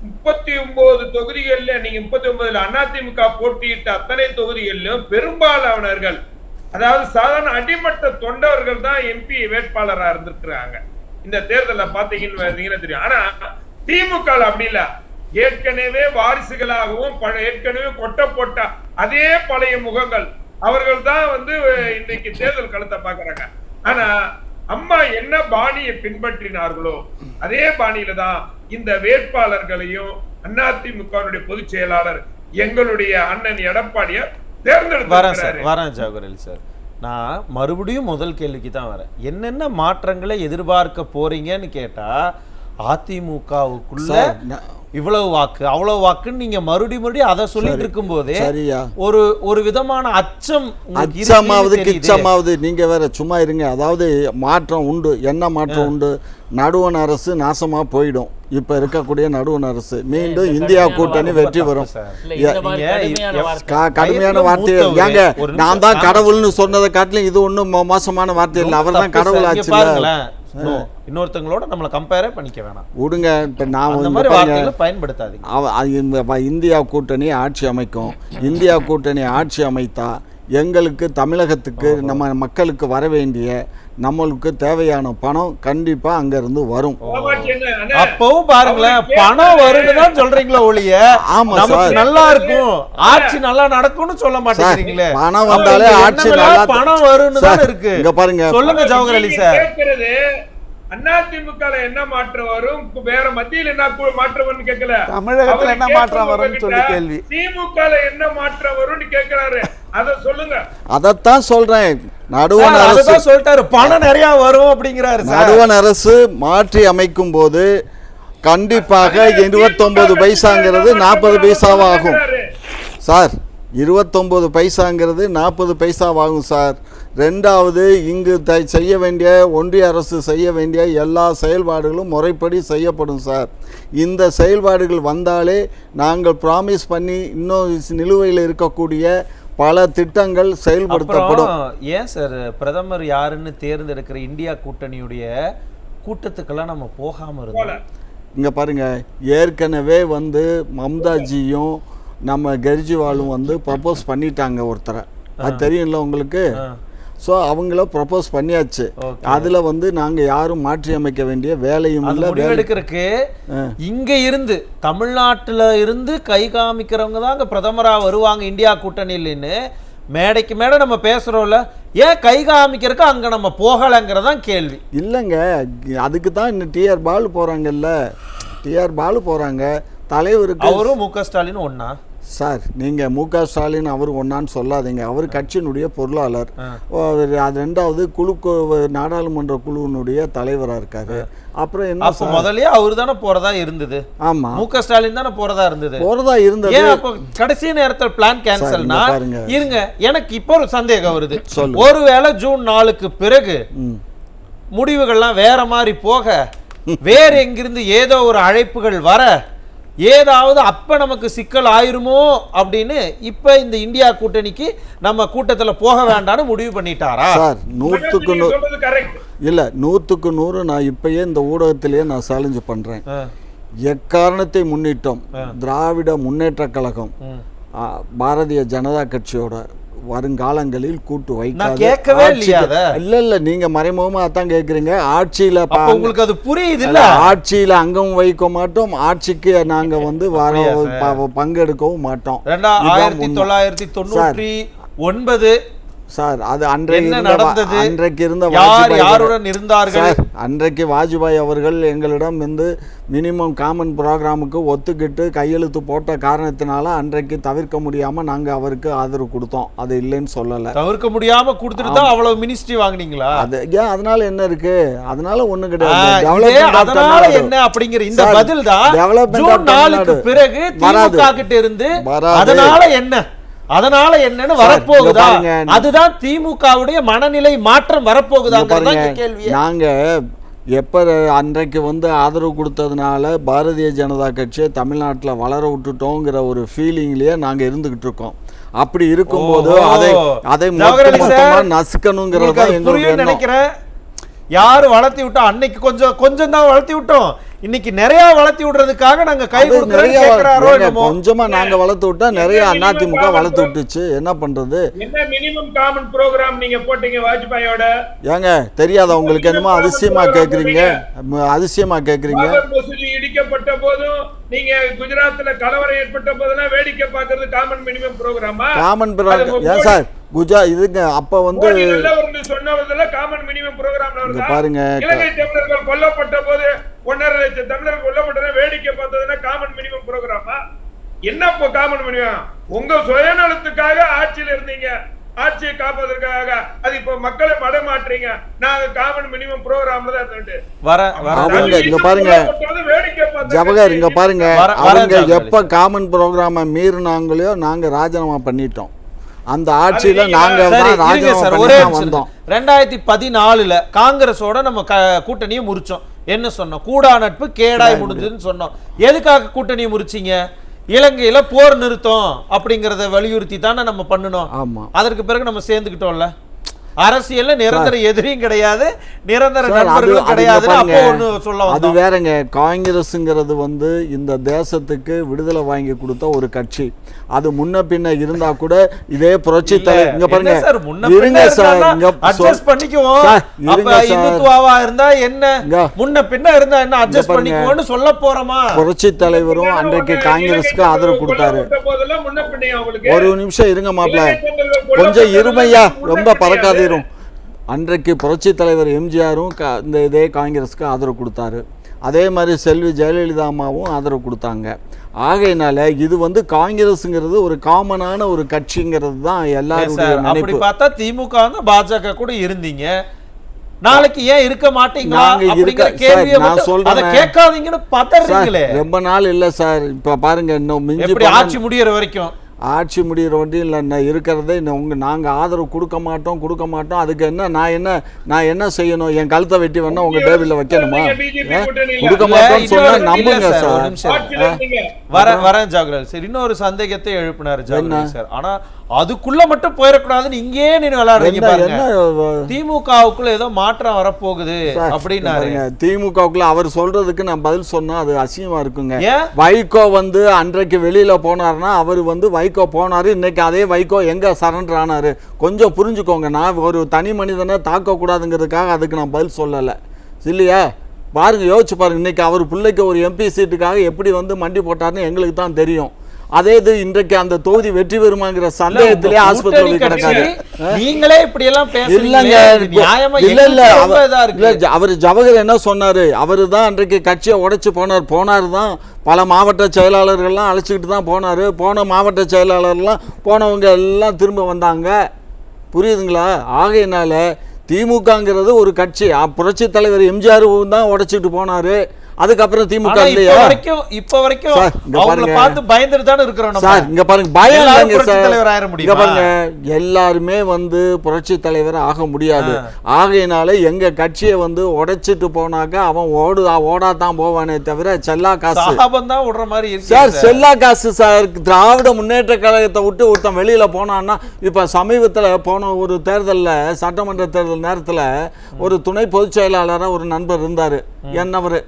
39 தொகுதிகள்ல, நீங்க 39ல அதிமுக போட்டியிட்ட அத்தனை தொகுதிகளிலும் பெரும்பாலானவர்கள், அதாவது சாதாரண அடிமட்ட தொண்டர்கள் தான் எம்பி வேட்பாளராக இருந்திருக்கிறாங்க. இந்த தேர்தலில் பாத்தீங்கன்னு தெரியும். ஆனா திமுக அப்படி இல்ல. ஏற்கனவே வாரிசுகளாகவும் ஏற்கனவே கொட்ட போட்ட அதே பழைய முகங்கள் அவர்கள் தான் வந்து இன்னைக்கு தேர்தல் களத்தை பாக்குறாங்க. ஆனா அம்மா என்ன பாணியை பின்பற்றினார்களோ அதே பாணியில தான் இந்த வேட்பாளர்களையும் அதிமுக பொதுச் செயலாளர் எங்களுடைய அண்ணன் எடப்பாடியார் தேர்ந்தெடுத்தார். வரேன் ஜவஹர்லால் சார், நான் மறுபடியும் முதல் கேள்விக்கு தான் வரேன். என்னென்ன மாற்றங்களை எதிர்பார்க்க போறீங்கன்னு கேட்டா, அதிமுகவுக்குள்ள இவ்வளவு வாக்கு அவ்வளவு வாக்குன்னு நீங்க மறுபடியும் அதை சொல்லிட்டு இருக்கும் போதே ஒரு விதமான அச்சமாவது நீங்க வேற சும்மா இருங்க. அதாவது மாற்றம் உண்டு. என்ன மாற்றம் உண்டு? நடுவண் அரசு நாசமா போயிடும். இப்ப இருக்கக்கூடிய நடுவண் அரசு மீண்டும் இந்தியா கூட்டணி வெற்றி பெறும். கடுமையான வார்த்தை ஏங்க, நான் தான் கடவுள்னு சொன்னதை காட்டிலும் இது ஒண்ணும் மோசமான வார்த்தை இல்லை. அவர் தான் கடவுள் ஆச்சு. இன்னொருத்தங்களோட நம்மள கம்பேரே பண்ணிக்க வேணாம் விடுங்க. இப்ப நான் அந்த மாதிரி வார்த்தைகளை பயன்படுத்தாதீங்க. இந்தியா கூட்டணி ஆட்சி அமைக்கும். இந்தியா கூட்டணி ஆட்சி அமைத்தா எங்களுக்கு தமிழகத்துக்கு நம்ம மக்களுக்கு வர வேண்டிய நம்மளுக்கு தேவையான பணம் கண்டிப்பா அங்க இருந்து வரும். அப்பவும் பாருங்களேன், பணம் வருதுன்னு சொல்றீங்களா ஒழிய நமக்கு நல்லா இருக்கும், ஆட்சி நல்லா நடக்கும்னு சொல்ல மாட்டேங்கிறீங்களே. பணம் வந்தாலே ஆட்சி நல்லா பணம் வரும்னு தான் இருக்கு. இங்க பாருங்க, சொல்லுங்க ஜவஹர்லால் சார். அதிமுக என்ன மாற்றம் வரும், வேற மத்தியில் என்ன மாற்றம் வரும்னு கேட்கல. தமிழகத்துல என்ன மாற்றம் வரும்னு சொல்லி கேள்வி. திமுக என்ன மாற்றம் வரும்னு கேட்கிறாரு. அத சொல்லுங்க. அதைத்தான் சொல்றேன். நடுவண் அரசு அதுதான் சொல்லிட்டாரு, பணம் நிறைய வரும் அப்படிங்கிறாரு சார். நடுவண் அரசு மாற்றி அமைக்கும் போது கண்டிப்பாக 29 பைசாங்கிறது 40 பைசாவாகும் சார். 29 பைசாங்கிறது 40 பைசாவாகும் சார். ரெண்டாவது, இங்கு செய்ய வேண்டிய ஒன்றிய அரசு செய்ய வேண்டிய எல்லா செயல்பாடுகளும் முறைப்படி செய்யப்படும் சார். இந்த செயல்பாடுகள் வந்தாலே நாங்கள் ப்ராமிஸ் பண்ணி இன்னும் நிலுவையில் இருக்கக்கூடிய பல திட்டங்கள் செயல்படுத்தப்படும். ஏன் சார் பிரதமர் யாருன்னு தேர்ந்தெடுக்கிற இந்தியா கூட்டணியுடைய கூட்டத்துக்கெல்லாம் நம்ம போகாம இருந்தோம்? இங்கே பாருங்கள், ஏற்கனவே மம்தாஜியும் நம்ம கெஜ்ரிவாலும் ப்ரப்போஸ் பண்ணிட்டாங்க ஒருத்தரை, அது தெரியும்ல உங்களுக்கு. ஸோ அவங்கள ப்ரப்போஸ் பண்ணியாச்சு. அதில் நாங்கள் யாரும் மாற்றி அமைக்க வேண்டிய வேலையும் இல்லை. எடுக்கிறதுக்கு இங்கே இருந்து தமிழ்நாட்டில் இருந்து கை காமிக்கிறவங்க தான் அங்கே பிரதமராக வருவாங்க இந்தியா கூட்டணியிலன்னு மேடைக்கு மேடை நம்ம பேசுகிறோம்ல. ஏன் கை காமிக்கிறதுக்கு அங்கே நம்ம போகலைங்கிறதான் கேள்வி. இல்லைங்க, அதுக்கு தான் இன்னும் டிஆர் பாலு போகிறாங்கல்ல. டிஆர் பாலு போகிறாங்க, தலைவருக்கு. அவரும் மு க ஸ்டாலின் ஒன்னா சார்? நீங்கள் மு க ஸ்டாலின் அவர் ஒன்னான்னு சொல்லாதீங்க. அவர் கட்சியினுடைய பொருளாளர். அது ரெண்டாவது நாடாளுமன்ற குழுவினுடைய தலைவராக இருக்காரு. அப்புறம் என்ன, முதல்ல அவர் தானே போறதா இருந்தது. ஆமா, மு க ஸ்டாலின் தானே போறதா இருந்தது. கடைசி நேரத்தில் பிளான் கேன்சல்னா இருங்க. எனக்கு இப்போ ஒரு சந்தேகம் வருது. ஒருவேளை ஜூன் 4க்கு பிறகு முடிவுகள்லாம் வேற மாதிரி போக, வேற எங்கிருந்து ஏதோ ஒரு அழைப்புகள் வர, ஏதாவது அப்ப நமக்கு சிக்கல் ஆயிருமோ அப்படின்னு இப்ப இந்த இந்தியா கூட்டணிக்கு நம்ம கூட்டத்துல போக வேண்டாம்னு முடிவு பண்ணிட்டாரா சார்? 100க்கு 100 இல்ல, 100க்கு 100 நான் இப்பயே இந்த ஊடகத்திலேயே நான் சேலஞ்சு பண்றேன். எக்காரணத்தை முன்னிட்டும் திராவிட முன்னேற்ற கழகம் பாரதிய ஜனதா கட்சியோட வருங்காலங்களில் கூட்டு வைக்காது. இல்ல நீங்க மறைமுகமா அதான் கேக்குறீங்க. ஆட்சியில உங்களுக்கு அது புரியுது இல்ல? ஆட்சியில அங்கமும் வைக்க மாட்டோம், ஆட்சிக்கு நாங்க பங்கெடுக்கவும் மாட்டோம். 1999 சார், அது அன்றைக்கு இருந்த யாருடன் இருந்தார்கள்? அன்றைக்கு வாஜ்பாய் அவர்கள் எங்களிடம் மினிமம் காமன் ப்ரோக்ராமுக்கு ஒத்துக்கிட்டு கையெழுத்து போட்ட காரணத்தினால அன்றைக்கு தவிர்க்க முடியாம நாங்க அவருக்கு ஆதரவு கொடுத்தோம். அது இல்லைன்னு சொல்லல. தவிர்க்க முடியாம கொடுத்துட்டு தான் அவ்வளவு மினிஸ்ட்ரி வாங்குனீங்களா? அது ஏன், அதனால என்ன இருக்கு? அதனால ஒண்ணு கிடையாது. என்ன அப்படிங்கிற இந்த பதில் தான் ஜூன் 4க்கு பிறகு திமுக கிட்ட இருந்து அதனால என்னன்னு வரப்போகுதா? அதுதான் திமுகவுடைய மனநிலை மாற்றம் வரப்போகுதாங்கிறத கேள்வி. நாங்க எப்ப அன்றைக்கு ஆதரவு கொடுத்ததுனால பாரதிய ஜனதா கட்சியை தமிழ்நாட்டில் வளர விட்டுட்டோங்கிற ஒரு ஃபீலிங்லயே நாங்க இருந்துகிட்டு இருக்கோம். அப்படி இருக்கும்போது அதை நசுக்கணுங்கிறத எங்களுக்கு நினைக்கிறேன். யாரு வளர்த்தி விட்டோம்? அன்னைக்கு கொஞ்சம் தான் வளர்த்தி விட்டோம். இன்னைக்கு நிறைய வளர்த்தி விடுறதுக்காக நாங்க கை கொடுக்கிறோம். கொஞ்சமா நாங்க வளர்த்து விட்டா நிறைய அதிமுக வளர்த்து விட்டுச்சு. என்ன பண்றது? என்ன மினிமம் காமன் ப்ரோகிராம் நீங்க போட்டீங்க வாஜ்பாயோட? ஏங்க தெரியாத உங்களுக்கு? என்னமோ அதிசயமா கேக்குறீங்க, அதிசயமா கேக்குறீங்க. இடிக்கப்பட்ட போதும் நீங்க குஜராத்ல கலவரம் ஏற்பட்ட போதெல்லாம் வேடிக்கை பார்க்கிறது காமன் மினிமம் ப்ரோகிராமா? காமன் ப்ரோகிராம் ஏன் சார்? இதுங்க அப்ப சொன்னதுல காமன் மினிமம் ப்ரோகிராம்ல பாருங்க, இலங்கை தமிழர்கள் கொல்லப்பட்ட போது 1.5 லட்சம் தமிழர்கள் கொல்லப்பட்டதை வேடிக்கை பார்த்ததுன்னா காமன் மினிமம் ப்ரோகிராமா? என்ன இப்போ காமன் மினிமம்? உங்க சுயநலத்துக்காக ஆட்சியில் இருந்தீங்க, ஆட்சியை காப்பதற்காக. அது இப்ப மக்களை மடமாற்றீங்க. நாங்க காமன் மினிமம் ப்ரோகிராம்ல தான் அவங்க இங்க பாருங்க ஜவஹர், இங்க பாருங்க, அவங்க எப்ப காமன் ப்ரோகிராம மீறினாங்களோ நாங்க ராஜினாமா பண்ணிட்டோம். அந்த ஆட்சியில நாங்க வந்தோம். 2014 காங்கிரஸோட நம்ம கூட்டணியை முறிச்சோம். என்ன சொன்னோம்? கூடா நட்பு கேடாய் முடிஞ்சதுன்னு சொன்னோம். எதுக்காக கூட்டணியை முறிச்சிங்க? இலங்கையில போர் நிறுத்தம் அப்படிங்கறத வலியுறுத்தி தானே நம்ம பண்ணணும். அதற்கு பிறகு நம்ம சேர்ந்துக்கிட்டோம்ல. அரசியல்ல நிரந்தர எதிரியும் கிடையாது, நிரந்தர நண்பர்களும் கிடையாது. அப்போ ஒண்ணு சொல்ல அது வேறங்க. காங்கிரஸ்ங்கிறது இந்த தேசத்துக்கு விடுதலை வாங்கி கொடுத்த ஒரு கட்சி. அது முன்ன பின்ன இருந்தா கூட இதே புரட்சி தலைவர் இங்க பாருங்க. இருங்க சார், இங்க அட்ஜஸ்ட் பண்ணிக்குவோம். அப்ப இந்துத்துவாவா இருந்தா என்ன, முன்ன பின்ன இருந்தா என்ன, அட்ஜஸ்ட் பண்ணிக்குவோம்னு சொல்ல போறோமா? புரட்சி தலைவரும் அன்றைக்கு காங்கிரஸ்க்கு ஆதரவு கொடுத்தாரு. ஒரு நிமிஷம் இருங்க மாப்ள, கொஞ்சம் இருமையா, ரொம்ப பறக்காது. அன்றைக்கு புரட்சி தலைவர் எம்ஜிஆரும் இதே காங்கிரஸ்க்கு ஆதரவு கொடுத்தாரு. அதே மாதிரி செல்வி ஜெயலலிதா அம்மாவும் ஆதரவு கொடுத்தாங்க. ஆகையினால இது வந்து காங்கிரஸ்ங்கிறது ஒரு காமனான ஒரு கட்சிங்கிறது தான் எல்லாருடைய அப்படி நினைப்பு. பார்த்தா திமுக வந்து பாஜக கூட இருந்தீங்க, நாளைக்கு ஏன் இருக்க மாட்டீங்களா அப்படிங்கிற கேள்வியை நான் சொல்றேன், அதை கேட்காதீங்கன்னு பதறீங்களே. ரொம்ப நாள் இல்ல சார், இப்ப பாருங்க இன்னும் மிஞ்சி ஆட்சி முடியற வரைக்கும் ஆட்சி முடிகிற வண்டி இல்லை இருக்கிறதே நாங்கள் ஆதரவு கொடுக்க மாட்டோம். அதுக்கு என்ன நான் என்ன செய்யணும்? என் கழுத்தை வெட்டி வேணா உங்க டேபிளில் வைக்கணுமா? கொடுக்க மாட்டோம்னு சொன்னா நம்புங்க சார். வரேன் ஜாகரல் சார். இன்னொரு சந்தேகத்தை எழுப்பினார் ஜாகரல் சார். ஆனா அதுக்குள்ள மட்டும் போயிடக்கூடாதுன்னு இங்கே நீங்க விளையாடுறீங்க பாருங்க. திமுகவுக்குள்ள ஏதோ மாற்றம் வரப்போகுது அப்படின்னாரு. திமுகவுக்குள்ள அவர் சொல்றதுக்கு நான் பதில் சொன்னா அது அசிங்கமா இருக்குங்க. வைகோ வந்து அன்றைக்கு வெளியில போனாருன்னா அவர் வந்து வைகோ போனாரு, இன்னைக்கு அதே வைகோ எங்க சரண்டர் ஆனாரு? கொஞ்சம் புரிஞ்சுக்கோங்க. நான் ஒரு தனி மனிதனை தாக்க கூடாதுங்கிறதுக்காக அதுக்கு நான் பதில் சொல்லலை இல்லையா? பாருங்க, யோசிச்சு பாருங்க. இன்னைக்கு அவர் பிள்ளைக்கு ஒரு எம்பி சீட்டுக்காக எப்படி வந்து மண்டி போட்டாருன்னு எங்களுக்கு தான் தெரியும். அதே இது இன்றைக்கு அந்த தொகுதி வெற்றி பெறுமாங்கிற சந்தேகத்திலே ஆஸ்பத்திரி கிடக்காரு. நீங்களே இப்படி எல்லாம் இல்லங்க, அவர் ஜவஹர் என்ன சொன்னாரு? அவரு தான் அன்றைக்கு கட்சியை உடைச்சு போனார் தான். பல மாவட்ட செயலாளர்கள்லாம் அழைச்சிக்கிட்டு தான் போனாரு. போன மாவட்ட செயலாளர்லாம் போனவங்க எல்லாம் திரும்ப வந்தாங்க. புரியுதுங்களா? ஆகையினால திமுகங்கிறது ஒரு கட்சி. புரட்சி தலைவர் எம்ஜிஆர் தான் உடைச்சிட்டு போனாரு. அதுக்கப்புறம் திமுக இப்ப வரைக்கும் பார்த்து பயந்துட்டு தானே இருக்கிறோம் சார். இங்க பாருங்க, பயம் இல்லைங்க சார். இங்க பாருங்க, எல்லாருமே வந்து புரட்சி தலைவர் ஆக முடியாது. ஆகையினால எங்க கட்சியை வந்து உடைச்சிட்டு போனாக்க அவன் ஓடாதான் போவானே தவிர செல்லா காசு தான் விடுற மாதிரி சார். செல்லா காசு சார். திராவிட முன்னேற்ற கழகத்தை விட்டு ஒருத்தன் வெளியில போனான்னா, இப்ப சமீபத்துல போன ஒரு தேர்தல்ல, சட்டமன்ற தேர்தல் நேரத்துல ஒரு துணை பொதுச் செயலாளராக ஒரு நண்பர் இருந்தாரு என்னவரு.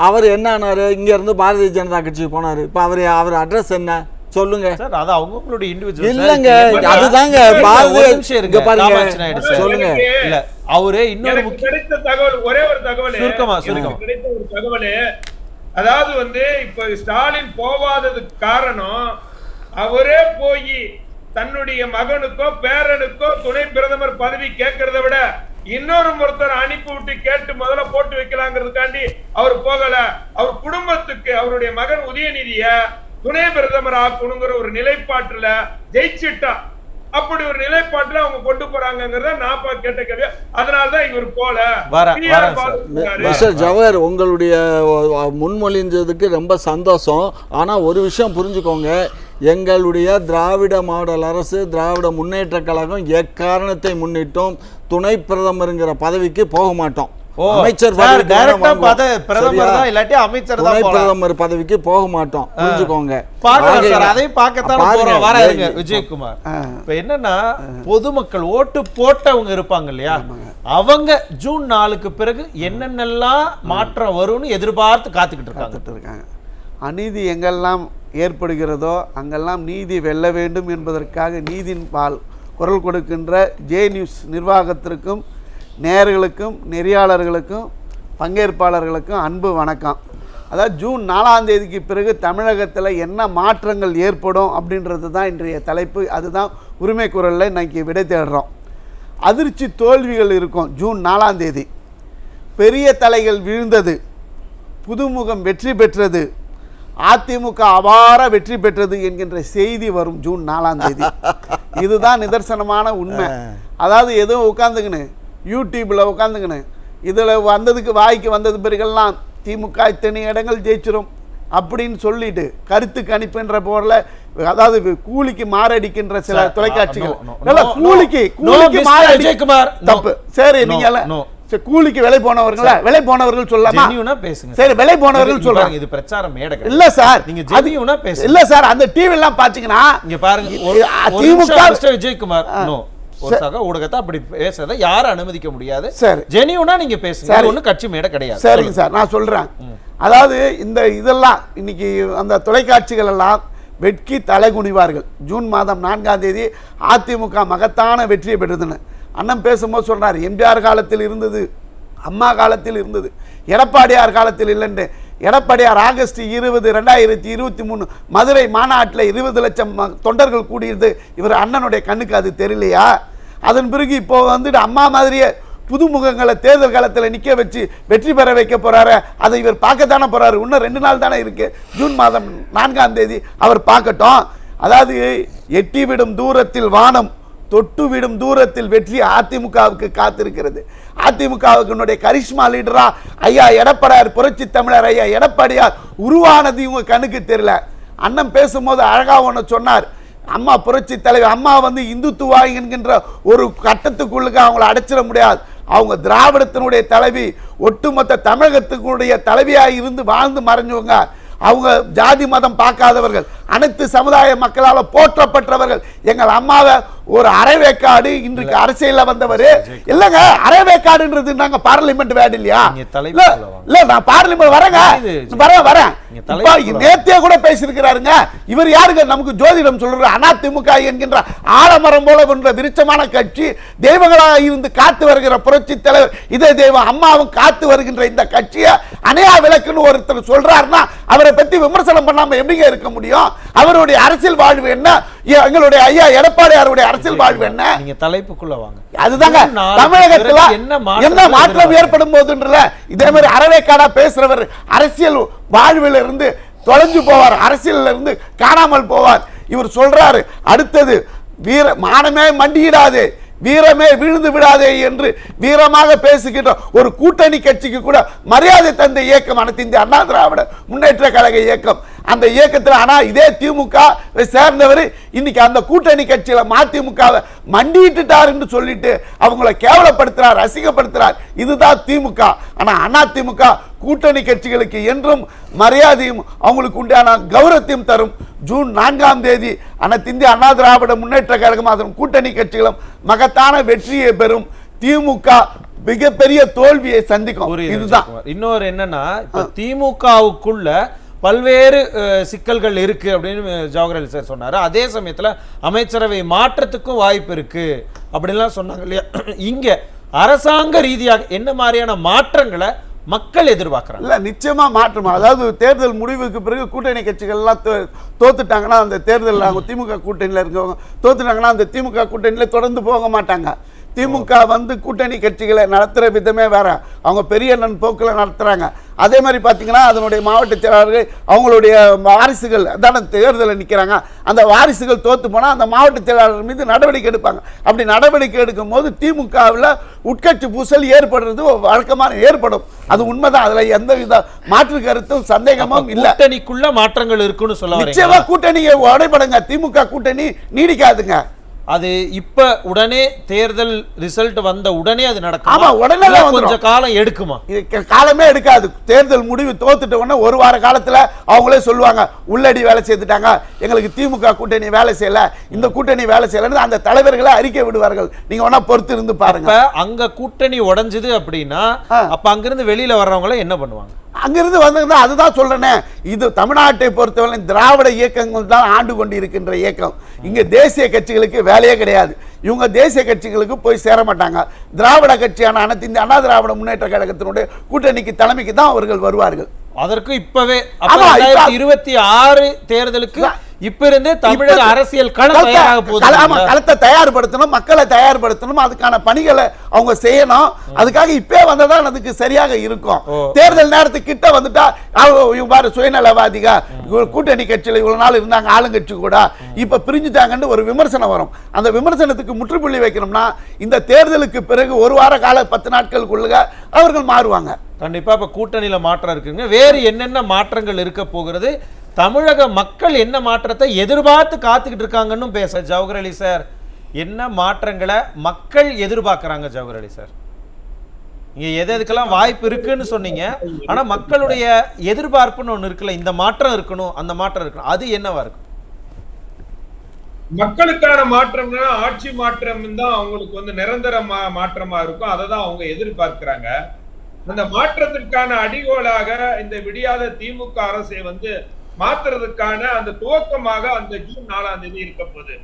அவர் என்ன ஆனாரு? இங்க இருந்து பாரதிய ஜனதா கட்சிக்கு போனாரு. இப்ப அவர் அட்ரஸ் என்ன சொல்லுங்க சார்? அது அவங்களுடைய இண்டிவிஜுவல் இல்லங்க, அதுதாங்க பாரதிய பாருங்க சொல்லுங்க. இல்ல அவரே இன்னொரு கிடைத்த தகவல், ஒரே ஒரு தகவல் சுருக்கமா கிடைத்த ஒரு தகவல். அதாவது வந்து இப்ப ஸ்டாலின் போவாததுக்கு காரணம், அவரே போய் தன்னுடைய மகனுக்கோ பேரனுக்கோ துணை பிரதமர் பதவி கேட்கறத விட ஒருத்தர் அனுப்பி விட்டு கேட்டு முதல்ல போட்டு வைக்கலாங்கிறதுக்காண்டி அவர் போகல. அவர் குடும்பத்துக்கு அவருடைய மகன் உதயநிதிய துணை பிரதமர் ஆக்கணுங்கிற ஒரு நிலைப்பாட்டுல ஜெயிச்சுட்டா. அப்படி ஒரு நிலைப்பாட்டுல அவங்க கொண்டு போறாங்கிறத நான் கேட்ட கேள்வி. அதனாலதான் இவர் போல. மிஸ்டர் ஜவஹர், உங்களுடைய முன்மொழிஞ்சதுக்கு ரொம்ப சந்தோஷம். ஆனா ஒரு விஷயம் புரிஞ்சுக்கோங்க, எங்களுடைய திராவிட மாடல் அரசு, திராவிட முன்னேற்ற கழகம் எக்காரணத்தை முன்னிட்டும் துணை பிரதமருங்கிற பதவிக்கு போக மாட்டோம். அமைச்சர் பிரதமர் பதவிக்கு போக மாட்டோம், புரிஞ்சுக்கோங்க. விஜயகுமார், இப்ப என்னன்னா பொதுமக்கள் ஓட்டு போட்டவங்க இருப்பாங்க இல்லையா, அவங்க ஜூன் 4க்கு பிறகு என்னென்னலாம் மாற்றம் வரும்னு எதிர்பார்த்து காத்துக்கிட்டு இருக்காங்க. அநீதி எங்கெல்லாம் ஏற்படுகிறதோ அங்கெல்லாம் நீதி வெல்ல வேண்டும் என்பதற்காக நீதியின் பால் குரல் கொடுக்கின்ற ஜே நியூஸ் நிர்வாகத்திற்கும் நேயர்களுக்கும் நெறியாளர்களுக்கும் பங்கேற்பாளர்களுக்கும் அன்பு வணக்கம். அதாவது ஜூன் 4ஆம் தேதிக்கு பிறகு தமிழகத்தில் என்ன மாற்றங்கள் ஏற்படும் அப்படின்றது தான் இன்றைய தலைப்பு. அதுதான் உரிமை குரலில் இன்றைக்கி விடை தேடுறோம். அதிர்ச்சி தோல்விகள் இருக்கும். ஜூன் 4ஆம் தேதி பெரிய தலைகள் வீழ்ந்தது, புதுமுகம் வெற்றி பெற்றது, அதிமுக அபார வெற்றி பெற்றது என்கின்ற செய்தி வரும் ஜூன் 4ஆம் தேதி. இதுதான் நிதர்சனமான உண்மை. அதாவது எதுவும் உட்காந்துக்கின்னு யூடியூப்பில் உட்காந்துக்கின்னு இதில் வந்ததுக்கு வாய்க்கு வந்தது பிறகெல்லாம் திமுக இத்தனை இடங்கள் ஜெயிச்சிரும் அப்படின்னு சொல்லிட்டு கருத்து கணிப்புன்ற போல, அதாவது கூலிக்கு மாரடிக்கின்ற சில தொலைக்காட்சிகள் கூலிக்கு மாரடிக்குமார் தப்பு. சரி, நீங்க கூலிக்கு விலை போனவர்களா, விலை போனவர்கள் சொல்லலாமா? பேசுங்க. சரி, விலை போனவர்கள் சொல்றாங்க. இது பிரச்சாரம் மேடை இல்ல சார், நீங்க ஜெனியூனா பேசுங்க. இல்ல சார், அந்த டிவி எல்லாம் பாத்தீங்கன்னா இங்க பாருங்க, திமுக விஜயகுமார் ஒரு சக ஊடகத்தை அப்படி பேசுறத யாரும் அனுமதிக்க முடியாது. சரி, ஜெனியூனா நீங்க பேசுங்க. ஒண்ணு கட்சி மேடை கிடையாது. சரிங்க சார், நான் சொல்றேன். அதாவது இந்த இதெல்லாம் இன்னைக்கு அந்த தொலைக்காட்சிகள் எல்லாம் வெட்கி தலைகுனிவார்கள். ஜூன் மாதம் 4ஆம் தேதி அதிமுக மகத்தான வெற்றியை பெற்றதுன்னு அண்ணன் பேசும்போது சொல்றார், எம்ஜிஆர் காலத்தில் இருந்தது, அம்மா காலத்தில் இருந்தது, எடப்பாடியார் காலத்தில் இல்லைன்னு. எடப்பாடியார் ஆகஸ்ட் 20, 2023 மதுரை மாநாட்டில் 20 லட்சம் தொண்டர்கள் கூடியது இவர் அண்ணனுடைய கண்ணுக்கு அது தெரியலையா? அதன் பிறகு இப்போ வந்துட்டு அம்மா மாதிரியே புதுமுகங்களை தேர்தல் காலத்தில் நிற்க வச்சு வெற்றி பெற வைக்க போறாரு. அதை இவர் பார்க்கத்தானே போறாரு. இன்னும் 2 நாள் தானே இருக்கு. ஜூன் மாதம் 4ஆம் தேதி அவர் பார்க்கட்டும். அதாவது எட்டிவிடும் தூரத்தில் வானம், தொட்டுவிடும் தூரத்தில் வெற்றி அதிமுகவுக்கு காத்திருக்கிறது. அதிமுகவுக்கு கரிஷ்மா லீடரா ஐயா எடப்பாடியார், புரட்சி தமிழர் ஐயா எடப்பாடியார் உருவானது இவங்க கண்ணுக்கு தெரியல. அண்ணன் பேசும்போது அழகா ஒன்று சொன்னார். அம்மா புரட்சி தலைவர் அம்மா இந்துத்துவா என்கின்ற ஒரு கட்டத்துக்குள்ளுக்கு அவங்கள அடைச்சிட முடியாது. அவங்க திராவிடத்தினுடைய தலைவி, ஒட்டுமொத்த தமிழகத்துக்குடைய தலைவியாக இருந்து வாழ்ந்து மறைஞ்சவங்க. அவங்க ஜாதி மதம் பார்க்காதவர்கள், அனைத்து சமுதாய மக்களால் போற்றப்பட்டவர்கள். எங்கள் அம்மாவை ஒரு அரைவேக்காடு இன்றைக்கு அரசியல்ல வந்தவர் இல்லங்க. அரைவேக்காடுன்றது நாங்க பார்லிமெண்ட் வேர்டு இல்லையா? இல்ல நான் பார்லிமெண்ட் வரேன். நேத்தே கூட பேசியிருக்கிறாருங்க. இவர் யாருங்க நமக்கு ஜோதிடம் சொல்றாரு? அதிமுக என்கின்ற ஆலமரம் போல என்ற விருட்சமான கட்சி, தெய்வங்களாக இருந்து காத்து வருகிற புரட்சி தலைவர் இதே தெய்வம் அம்மாவும் காத்து வருகின்ற இந்த கட்சியை அணையா விளக்குன்னு ஒருத்தர் சொல்றாருன்னா அவரை பத்தி விமர்சனம் பண்ணாம எப்படிங்க இருக்க முடியும்? அவருடைய அரசியல் வாழ்வு என்ன? எங்களுடைய ஐயா எடப்பாடியாருடைய அரசியல் வாழ்வு என்ன? நீங்க தலைப்புக்குள்ள வாங்க. அதுதாங்க தமிழகத்துல என்ன மாற்றம் ஏற்படும் போதுன்றல இதே மாதிரி அறவேக்காடா பேசுறவர் அரசியல் வாழ்வில் இருந்து தொலைஞ்சு போவார், அரசியல் இருந்து காணாமல் போவார். இவர் சொல்றாரு அடுத்தது மானமே மண்டியிடாது, வீரமே விழுந்து விடாதே என்று வீரமாக பேசுகின்ற ஒரு கூட்டணி கட்சிக்கு கூட மரியாதை தந்த இயக்கம் அனைத்து இந்திய அண்ணா திராவிட முன்னேற்ற கழக இயக்கம். அந்த இயக்கத்தில் ஆனா இதே திமுக சேர்ந்தவர் இன்னைக்கு அந்த கூட்டணி கட்சியில மதிமுகவை மண்டிட்டுட்டார் என்று சொல்லிட்டு அவங்களை கேவலப்படுத்துறார், அசிங்கப்படுத்துறார். இதுதான் திமுக. ஆனா அதிமுக கூட்டணி கட்சிகளுக்கு என்றும் மரியாதையும் அவங்களுக்கு உண்டான கௌரவத்தையும் தரும். ஜூன் 4ஆம் தேதி அனைத்து இந்திய அண்ணா திராவிட முன்னேற்ற கழகம் அதன் கூட்டணி கட்சிகளும் மகத்தான வெற்றியை பெறும். திமுக மிகப்பெரிய தோல்வியை சந்திக்கும். இதுதான். இன்னொரு என்னன்னா, இப்ப திமுகவுக்குள்ள பல்வேறு சிக்கல்கள் இருக்கு அப்படின்னு ஜவஹர் அலி சார் சொன்னாரு. அதே சமயத்துல அமைச்சரவை மாற்றத்துக்கும் வாய்ப்பு இருக்கு அப்படின்லாம் சொன்னாங்க இல்லையா? இங்க அரசாங்க ரீதியாக என்ன மாதிரியான மாற்றங்களை மக்கள் எதிர்பார்க்கறாங்க? இல்ல நிச்சயமா மாற்றமா. அதாவது தேர்தல் முடிவுக்கு பிறகு கூட்டணி கட்சிகள் எல்லாம் தோத்துட்டாங்கன்னா அந்த தேர்தல் திமுக கூட்டணியில இருக்கவங்க தோத்துட்டாங்கன்னா அந்த திமுக கூட்டணியில தொடர்ந்து போக மாட்டாங்க. திமுக கூட்டணி கட்சிகளை நடத்துகிற விதமே வேற. அவங்க பெரிய போக்கில் நடத்துகிறாங்க. அதே மாதிரி பார்த்தீங்கன்னா அதனுடைய மாவட்ட செயலாளர்கள் அவங்களுடைய வாரிசுகள் தானே தேர்தலில் நிற்கிறாங்க. அந்த வாரிசுகள் தோற்று போனால் அந்த மாவட்ட செயலாளர் மீது நடவடிக்கை எடுப்பாங்க. அப்படி நடவடிக்கை எடுக்கும் போது திமுகவில் உட்கட்சி பூசல் ஏற்படுறது வழக்கமாக ஏற்படும். அது உண்மைதான். அதில் எந்த வித மாற்று கருத்தும் சந்தேகமும் இல்லை. கூட்டணிக்குள்ள மாற்றங்கள் இருக்குன்னு சொல்ல நிச்சயமா கூட்டணியை உடைபடுங்க. திமுக கூட்டணி நீடிக்காதுங்க. அது இப்ப உடனே தேர்தல் ரிசல்ட் வந்த உடனே அது நடக்கும். ஆமா, உடனே கொஞ்சம் காலம் எடுக்குமா? காலமே எடுக்காது. தேர்தல் முடிவு தோத்துட்ட உடனே ஒரு வார காலத்துல அவங்களே சொல்லுவாங்க உள்ளடி வேலை செய்துட்டாங்க, எங்களுக்கு திமுக கூட்டணி வேலை செய்யல, இந்த கூட்டணி வேலை செய்யல, அந்த தலைவர்களை அறிக்கை விடுவார்கள். நீங்க வேணா பொறுத்து இருந்து பாருங்க. அங்க கூட்டணி உடைஞ்சது அப்படின்னா அப்ப அங்கிருந்து வெளியில வர்றவங்க என்ன பண்ணுவாங்க? அங்கிருந்து வந்தா அதுதான் சொல்றேனே, இது தமிழ்நாட்டை பொறுத்தவரை திராவிட இயக்கங்கள் தான் ஆண்டு கொண்டு இருக்கின்ற இயக்கம். இங்க தேசிய கட்சிகளுக்கு வேலையே கிடையாது. இவங்க தேசிய கட்சிகளுக்கு போய் சேர மாட்டாங்க. திராவிட கட்சியான அனைத்து இந்த அண்ணா திராவிட முன்னேற்ற கழகத்தினுடைய கூட்டணிக்கு தலைமைக்கு தான் அவர்கள் வருவார்கள். அதற்கு இப்பவே 2026 தேர்தலுக்கு இப்ப இருந்தே தமிழக அரசியல் களத்தை தயார்படுத்தணும், மக்களை தயார்படுத்தணும். அதுக்கான பணிகளை அவங்க செய்யணும். அதுக்காக இப்பே வந்ததான் அதுக்கு சரியாக இருக்கும். தேர்தல் நேரத்துக்கு கிட்ட வந்துட்டா பாரு சுயநலவாதிக கூட்டணி கட்சியில இவ்வளவு நாள் இருந்தாங்க ஆளுங்கட்சி கூட இப்ப பிரிஞ்சுட்டாங்கன்னு ஒரு விமர்சனம் வரும். அந்த விமர்சனத்துக்கு முற்றுப்புள்ளி வைக்கணும்னா இந்த தேர்தலுக்கு பிறகு ஒரு வார கால 10 நாட்களுக்குள்ள அவர்கள் மாறுவாங்க. கண்டிப்பா இப்ப கூட்டணியில மாற்றம் இருக்குங்க. வேறு என்னென்ன மாற்றங்கள் இருக்க போகிறது? தமிழக மக்கள் என்ன மாற்றத்தை எதிர்பார்த்து காத்துக்கிட்டு இருக்காங்கன்னு பேச ஜவஹர் அலி சார், என்ன மாற்றங்களை மக்கள் எதிர்பார்க்கறாங்க ஜவஹர் அலி சார்? இங்க எதுக்கெல்லாம் வாய்ப்பு இருக்குன்னு சொன்னீங்க, ஆனா மக்களுடைய எதிர்பார்ப்புன்னு ஒண்ணு இருக்குல்ல, இந்த மாற்றம் இருக்கணும் அந்த மாற்றம் இருக்கணும், அது என்னவா இருக்கும்? மக்களுக்கான மாற்றம்னா ஆட்சி மாற்றம் தான் அவங்களுக்கு நிரந்தர மாற்றமா இருக்கும். அதை தான் அவங்க எதிர்பார்க்கிறாங்க. அந்த மாற்றத்திற்கான அடிகோலாக இந்த விடியாத திமுக அரசை மாத்துறதுக்கான அந்த துவக்கமாக அந்த ஜூன் 4ஆம் தேதி இருக்க போகுது.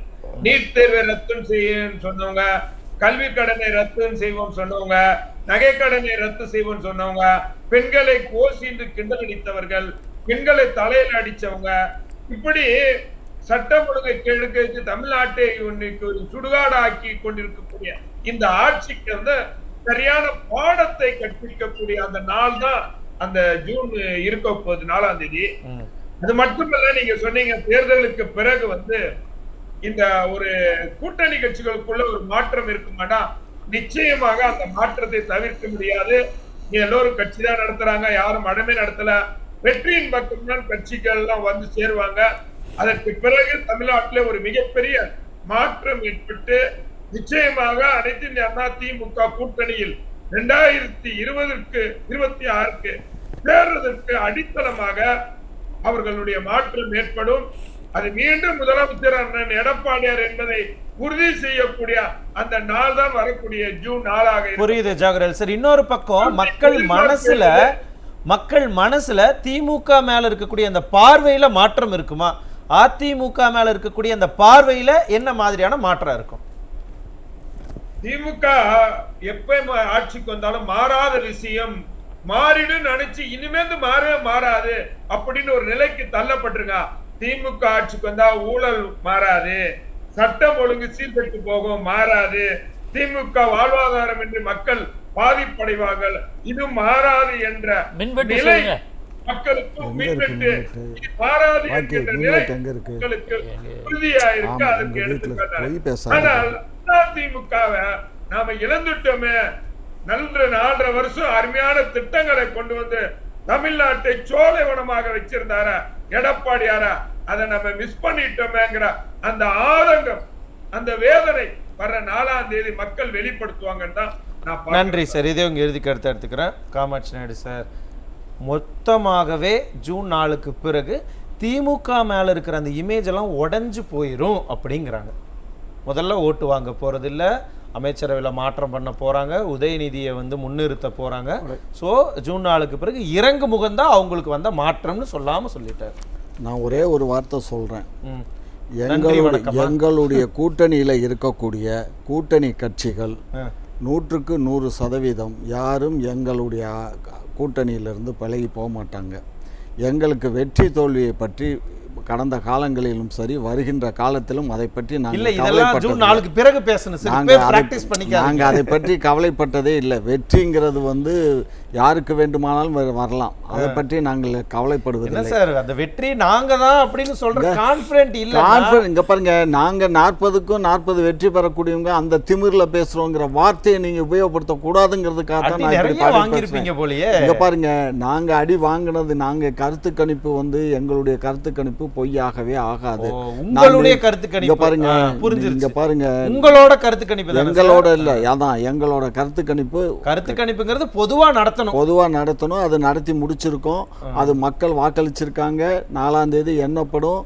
நீட் தேர்வை ரத்து செய்யும் சொன்னவங்க, கல்வி கடனை ரத்து செய்வோம் சொன்னவங்க, நகை கடனை ரத்து செய்வோம் சொன்னவங்க, பெண்களை கோசி என்று கிண்டல் அடித்தவர்கள், பெண்களை தலையில் அடிச்சவங்க, இப்படி சட்டம் ஒழுங்கை கெடுக்க தமிழ்நாட்டை சுடுகாடு ஆக்கி கொண்டிருக்கக்கூடிய இந்த ஆட்சிக்கு சரியான பாடத்தை கற்பிக்கக்கூடிய அந்த நாள் தான் அந்த ஜூன் இருக்க போகுது 4ஆம் தேதி. அது மட்டுமல்ல, நீங்க சொன்னீங்க தேர்தலுக்கு பிறகு வந்து இந்த ஒரு கூட்டணி கட்சிகளுக்குள்ள ஒரு மாற்றம் இருக்குமாடா, நிச்சயமாக அந்த மாற்றத்தை தவிர்க்க முடியாது. எல்லோரும் கட்சி தான் நடத்துறாங்க, யாரும் மடமே நடத்தல. வெற்றியின் பக்கம்தான் கட்சிகள் எல்லாம் வந்து சேருவாங்க. அதற்கு பிறகு தமிழ்நாட்டில் ஒரு மிகப்பெரிய மாற்றம் ஏற்பட்டு நிச்சயமாக அனைத்து இந்திய அண்ணா திமுக கூட்டணியில் 2026க்கு சேர்வதற்கு அடித்தளமாக அவர்களுடைய மாற்றம் ஏற்படும். அது மீண்டும் முதலமைச்சர் அண்ணன் எடப்பாடியார் என்பதை உறுதி செய்யக்கூடிய அந்த நாள் தான் வரக்கூடிய ஜூன் 4 புரியுது ஜாகரல் சார். இன்னொரு பக்கம் மக்கள் மனசுல திமுக மேல இருக்கக்கூடிய அந்த பார்வையில மாற்றம் இருக்குமா? அதிமுக மேல இருக்கக்கூடிய அந்த பார்வையில என்ன மாதிரியான மாற்றம் இருக்கும்? திமுக எப்ப ஆட்சிக்கு வந்தாலும் மாறாத விஷயம் மாறிடும் நினைச்சு இனிமேந்து மாறவே மாறாது அப்படின்னு ஒரு நிலைக்கு தள்ளப்பட்டிருங்க. திமுக ஆட்சிக்கு வந்தா ஊழல் மாறாது, சட்டம் ஒழுங்கு சீர்கெட்டு போகும் மாறாது, திமுக வாழ்வாதாரம் என்று மக்கள் பாதிப்படைவார்கள், இது மாறாது என்ற நிலை மக்களுக்கும் மின்வெட்டு மாறாது என்கின்ற நிலை மக்களுக்கு உறுதியா இருக்கு. அதற்கு எடுத்துக்காட்டாங்க. ஆனால் அதிமுகவை நாம இழந்துட்டோமே. 4.5 வருஷம் அருமையான திட்டங்களை கொண்டு வந்து தமிழ்நாட்டை சோலைவனமாக வச்சிருந்தார எடப்பாடியார, அதை நம்ம மிஸ் பண்ணிட்டோமேங்கிற அந்த ஆதங்கம், அந்த வேதனை வர 4ஆம் தேதி மக்கள் வெளிப்படுத்துவாங்கன்னு தான் நான். நன்றி சார். இதே உங்க இறுதி கருத்தை எடுத்துக்கிறேன். காமாட்சி நாயுடு சார், மொத்தமாகவே ஜூன் 4க்கு பிறகு திமுக மேல இருக்கிற அந்த இமேஜ் எல்லாம் உடைஞ்சு போயிரும் அப்படிங்கிறாங்க. முதல்ல ஓட்டு வாங்க போறதில்ல, அமைச்சரவையில் மாற்றம் பண்ண போறாங்க, உதயநிதியை வந்து முன்னிறுத்த போறாங்க. ஸோ ஜூன் 4க்கு பிறகு இறங்கு முகம்தான் அவங்களுக்கு வந்த மாற்றம்னு சொல்லாம சொல்லிட்டார். நான் ஒரே ஒரு வார்த்தை சொல்றேன். எங்களுடைய கூட்டணியில இருக்கக்கூடிய கூட்டணி கட்சிகள் 100க்கு 100% யாரும் எங்களுடைய கூட்டணியிலிருந்து பழகி போக மாட்டாங்க. எங்களுக்கு வெற்றி தோல்வியை பற்றி கடந்த காலங்களிலும் சரி, வருகின்ற காலத்திலும் அதை பற்றி நாங்கள் அதை பற்றி கவலைப்பட்டதே இல்லை. வெற்றிங்கிறது வந்து யாருக்கு வேண்டுமானாலும் வரலாம், அதை பற்றி நாங்கள் கவலைப்படுவதில்லை சார். அந்த வெற்றி நாங்க தான் அப்படின்னு சொல்ற கான்ஃபிடென்ட் இல்ல. இங்க பாருங்க, நாங்க 40க்கும் 40 வெற்றி பெறக்கூடியவங்க, அந்த திமிர்ல பேசுறோங்கிற வார்த்தையை நீங்க உபயோகப்படுத்த கூடாதுங்கிறதுக்காக தான் நான் வாங்கிருப்பீங்க போலயே. இங்க பாருங்க, நாங்க அடி வாங்கினது, நாங்க கருத்து கணிப்பு வந்து எங்களுடைய கருத்து கணிப்பு பொய்யாகவே ஆகாது. உங்களுடைய கருத்து கணிப்பு பாருங்க, இங்க பாருங்க, உங்களோட கருத்து கணிப்பு எங்களோட இல்ல, அதான் எங்களோட கருத்து கணிப்புங்கிறது பொதுவா நடத்தணும். அது நடத்தி முடிச்சிருக்கோம். அது மக்கள் வாக்களிச்சிருக்காங்க. 4ஆம் தேதி எண்ணப்படும்.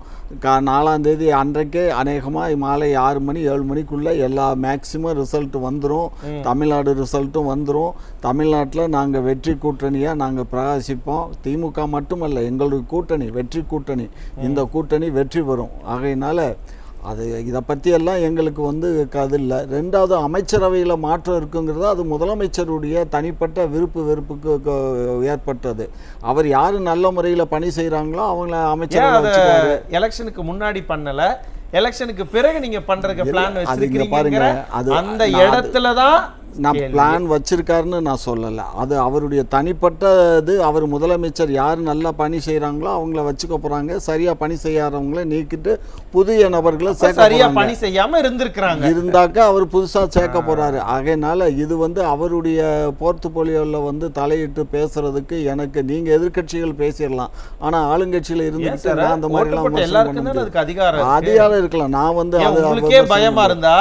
4ஆம் தேதி அன்றைக்கே அநேகமாக மாலை 6 மணி 7 மணிக்குள்ள எல்லா மேக்சிமம் ரிசல்ட் வந்துடும். தமிழ்நாடு ரிசல்ட்டும் வந்துடும். தமிழ்நாட்டில் நாங்கள் வெற்றி கூட்டணியாக நாங்கள் பிரகாசிப்போம். திமுக மட்டுமல்ல, எங்களுடைய கூட்டணி வெற்றி கூட்டணி. இந்த கூட்டணி வெற்றி பெறும். ஆகையினால அது இதை பற்றியெல்லாம் எங்களுக்கு வந்து அது இல்லை. 2வது, அமைச்சரவையில் மாற்றம் இருக்குங்கிறது அது முதலமைச்சருடைய தனிப்பட்ட விருப்பு வெறுப்புக்கு ஏற்பட்டது. அவர் யார் நல்ல முறையில் பணி செய்கிறாங்களோ அவங்கள அமைச்சர். எலெக்ஷனுக்கு முன்னாடி பண்ணல, எலெக்ஷனுக்கு பிறகு நீங்க பண்றதுக்கு பிளான் வச்சிருக்கீங்க. அந்த இடத்துல தான் நான் பிளான் வச்சிருக்காருன்னு நான் சொல்லலை. அது அவருடைய தனிப்பட்டது. அவர் முதலமைச்சர் யார் நல்லா பணி செய்கிறாங்களோ அவங்கள வச்சுக்க போகிறாங்க. சரியாக பணி செய்யாதவங்கள நீக்கிட்டு புதிய நபர்களை சரியாக பணி செய்யாமல் இருந்தாக்க அவர் புதுசாக சேர்க்க போகிறாரு. ஆகையினால இது வந்து அவருடைய போர்ட்ஃபோலியோவில் வந்து தலையிட்டு பேசுறதுக்கு எனக்கு, நீங்கள் எதிர்கட்சிகள் பேசிடலாம், ஆனால் ஆளுங்கட்சியில் இருந்துட்டு அந்த மாதிரிலாம் அதிகாரம் இருக்கலாம். நான் வந்து அது பயமா இருந்தா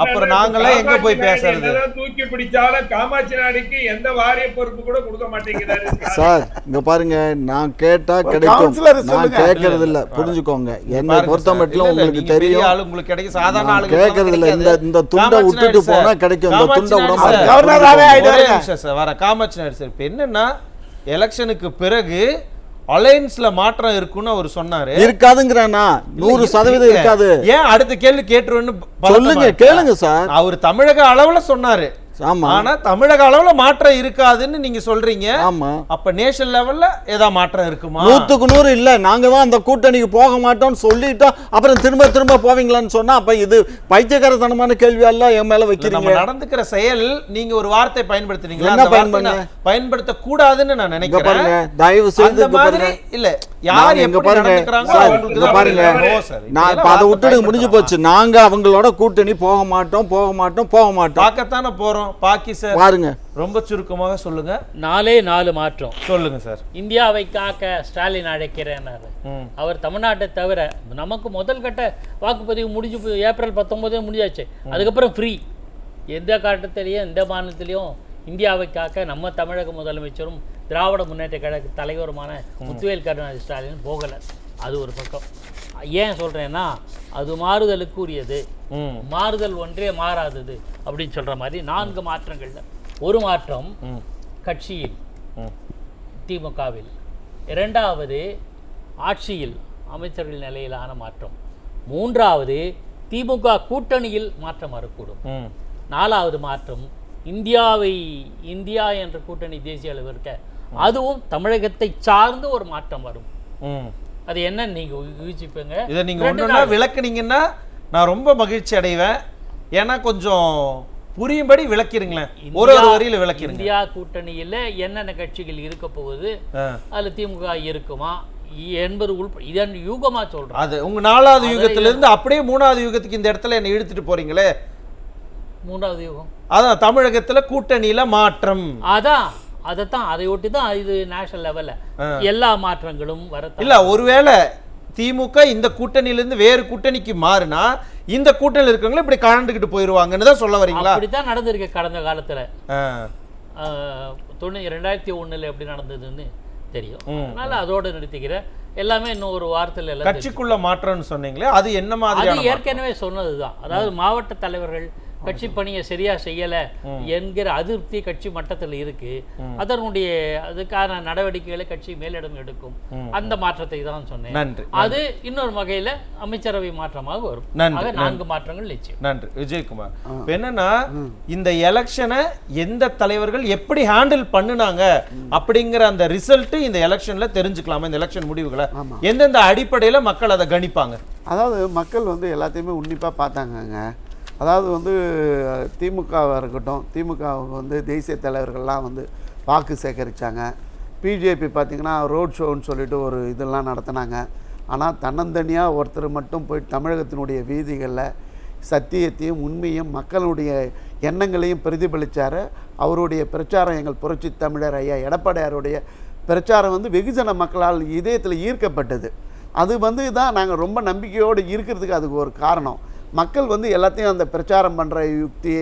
அப்புறம் நாங்களே எங்க போய் பேசுறது? தூக்கி பிடிச்சாலும் காமாட்சி நாயுடுக்கு எந்த வாரிய பொறுப்பு கூட கொடுக்க மாட்டேங்கிறாரு சார். இங்க பாருங்க, நான் கேட்டா கிடைக்கும், நான் கேட்கறது இல்ல, புரிஞ்சுக்கோங்க. என்னை பொறுத்த மட்டும் உங்களுக்கு தெரியும், உங்களுக்கு கிடைக்கும். சாதாரண ஆளு கேட்கறது இல்ல. இந்த துண்டை விட்டுட்டு போனா கிடைக்கும், இந்த துண்டை விட மாட்டேன். வர காமாட்சி நாயுடு சார், இப்ப என்னன்னா எலெக்ஷனுக்கு பிறகு அலையன்ஸ்ல மாற்றம் இருக்குன்னு அவர் சொன்னாரு. இருக்காதுங்கிறேன்னா 100% இருக்காது. ஏன் அடுத்த கேள்வி கேட்டுருன்னு சொல்லுங்க, கேளுங்க சார். அவர் தமிழக அளவுல சொன்னாரு. ஆமா. ஆனா தமிழக அளவுல மாற்றம் இருக்காதுன்னு நீங்க சொல்றீங்க. ஆமா. அப்ப நேஷனல் லெவல்ல ஏதாவது மாற்றம் இருக்குமா? 100க்கு 100 இல்ல. நாங்க தான் அந்த கூட்டணிக்கு போக மாட்டோம்னு சொல்லிட்டோம், அப்புறம் திரும்ப போவீங்களான்னு சொன்னா அப்ப இது பைத்தியக்காரத்தனமான கேள்வி அல்ல என் மேல வைக்கிறீங்க. நம்ம நடந்துக்கிற செயல் நீங்க ஒரு வார்த்தை பயன்படுத்துறீங்களா? என்ன அந்த வார்த்தை பயன்படுத்த கூடாதுன்னு நான் நினைக்கிறேன். பாருங்க, தயவு செய்து அந்த மாதிரி இல்ல யார் எங்க எப்படி பாருங்க நடந்துக்கறாங்க சார், அவங்களுக்கு இங்க தான் பாருங்க, நான் இப்ப அதை விட்டுடு முடிஞ்சு போச்சு. நாங்க அவங்களோட கூட்டணி போக மாட்டோம். பார்க்கத்தானே போறோம். பாக்கி சார் பாருங்க, ரொம்ப சுருக்கமாக சொல்லுங்க. 4 மாற்றம் சொல்லுங்க சார். இந்தியாவை காக்க ஸ்டாலின் அழைக்கிறேன்னாரு. அவர் தமிழ்நாட்டை தவிர நமக்கு முதல் கட்ட வாக்குப்பதிவு முடிஞ்சு ஏப்ரல் 19 முடிஞ்சாச்சு. அதுக்கப்புறம் ஃப்ரீ. எந்த காட்டத்திலையும் எந்த மாநிலத்திலையும் இந்தியாவை காக்க நம்ம தமிழக முதலமைச்சரும் திராவிட முன்னேற்ற கழக தலைவருமான முத்துவேல் கருணாநிதி ஸ்டாலின் போகலை. அது ஒரு பக்கம். ஏன் சொல்கிறேன்னா அது மாறுதலுக்கு உரியது. மாறுதல் ஒன்றே மாறாதது அப்படின்னு சொல்கிற மாதிரி 4 மாற்றங்கள்ல ஒரு மாற்றம் கட்சியில் திமுகவில், 2வது ஆட்சியில் அமைச்சர்கள் நிலையிலான மாற்றம், 3வது திமுக கூட்டணியில் மாற்றம் வரக்கூடும், 4வது மாற்றம் இந்தியா என்ற கூட்டணி தேசிய அளவில் இருக்க அதுவும் தமிழகத்தை சார்ந்து ஒரு மாற்றம் வரும். அது என்ன நீங்க யூகிச்சுப்பீங்க? இதை நீங்க ஒண்ணுன்னா விளக்குனீங்கன்னா நான் ரொம்ப மகிழ்ச்சி அடைவேன். ஏன்னா கொஞ்சம் புரியும்படி விளக்கிருங்களேன். ஒரு வரியில விளக்கிருங்க. இந்தியா கூட்டணியில என்னென்ன கட்சிகள் இருக்க போகுது, அதுல திமுக இருக்குமா என்பது இதன் யூகமா சொல்றேன். அது உங்க 4வது யூகத்துல இருந்து அப்படியே 3வது யூகத்துக்கு இந்த இடத்துல என்ன இழுத்துட்டு போறீங்களே. 3வது யூகம் அதான் தமிழகத்துல கூட்டணியில மாற்றம். அதைத்தான் அதை ஒட்டி தான் இது நேஷனல் லெவல்ல எல்லா மாற்றங்களும் வர. இல்ல ஒருவேளை திமுக இந்த கூட்டணியிலிருந்து வேறு கூட்டணிக்கு மாறினா இந்த கூட்டணியில் இருக்கவங்க இப்படி கலந்துக்கிட்டு போயிருவாங்கன்னு தான் சொல்ல வரீங்களா? அப்படித்தான் நடந்திருக்கு கடந்த காலத்துல. 2001 எப்படி நடந்ததுன்னு தெரியும். அதனால அதோட நிறுத்திக்கிறேன். எல்லாமே இன்னும் ஒரு வாரத்தில் கட்சிக்குள்ள மாற்றம்னு சொன்னீங்களே, அது என்ன மாதிரி? அது ஏற்கனவே சொன்னதுதான். அதாவது மாவட்ட தலைவர்கள் கட்சி பணியை சரியா செய்யல என்கிற அதிருப்தி கட்சி மட்டத்தில் இருக்கு. அதனுடைய அதுக்கான நடவடிக்கைகளை கட்சி மேலிடம் எடுக்கும். அந்த மாற்றத்தை தான் சொன்னேன். அது இன்னொரு வகையில அமைச்சரவை மாற்றமாக வரும். 4 மாற்றங்கள் நிச்சயம். நன்றி விஜயகுமார். என்னன்னா இந்த எலெக்ஷனை எந்த தலைவர்கள் எப்படி ஹேண்டில் பண்ணுனாங்க அப்படிங்கிற அந்த ரிசல்ட் இந்த எலெக்ஷன்ல தெரிஞ்சுக்கலாமா? இந்த எலெக்ஷன் முடிவுகளை எந்தெந்த அடிப்படையில மக்கள் அதை கணிப்பாங்க? அதாவது மக்கள் எல்லாத்தையுமே உன்னிப்பா பார்த்தாங்க. அதாவது திமுகவாக இருக்கட்டும், திமுகவுக்கு தேசிய தலைவர்கள்லாம் வாக்கு சேகரித்தாங்க. பிஜேபி பார்த்திங்கன்னா ரோட் ஷோன்னு சொல்லிட்டு ஒரு இதெல்லாம் நடத்தினாங்க. ஆனால் தன்னந்தனியாக ஒருத்தர் மட்டும் போய் தமிழகத்தினுடைய வீதிகளில் சத்தியத்தையும் உண்மையும் மக்களுடைய எண்ணங்களையும் பிரதிபலித்தார். அவருடைய பிரச்சாரம் எங்கள் புரட்சி தமிழர் ஐயா எடப்பாடியாருடைய பிரச்சாரம் வெகுஜன மக்களால் இதயத்தில் ஈர்க்கப்பட்டது. அது தான் நாங்கள் ரொம்ப நம்பிக்கையோடு இருக்கிறதுக்கு அதுக்கு ஒரு காரணம். மக்கள் எல்லாத்தையும் அந்த பிரச்சாரம் பண்ணுற யுக்தி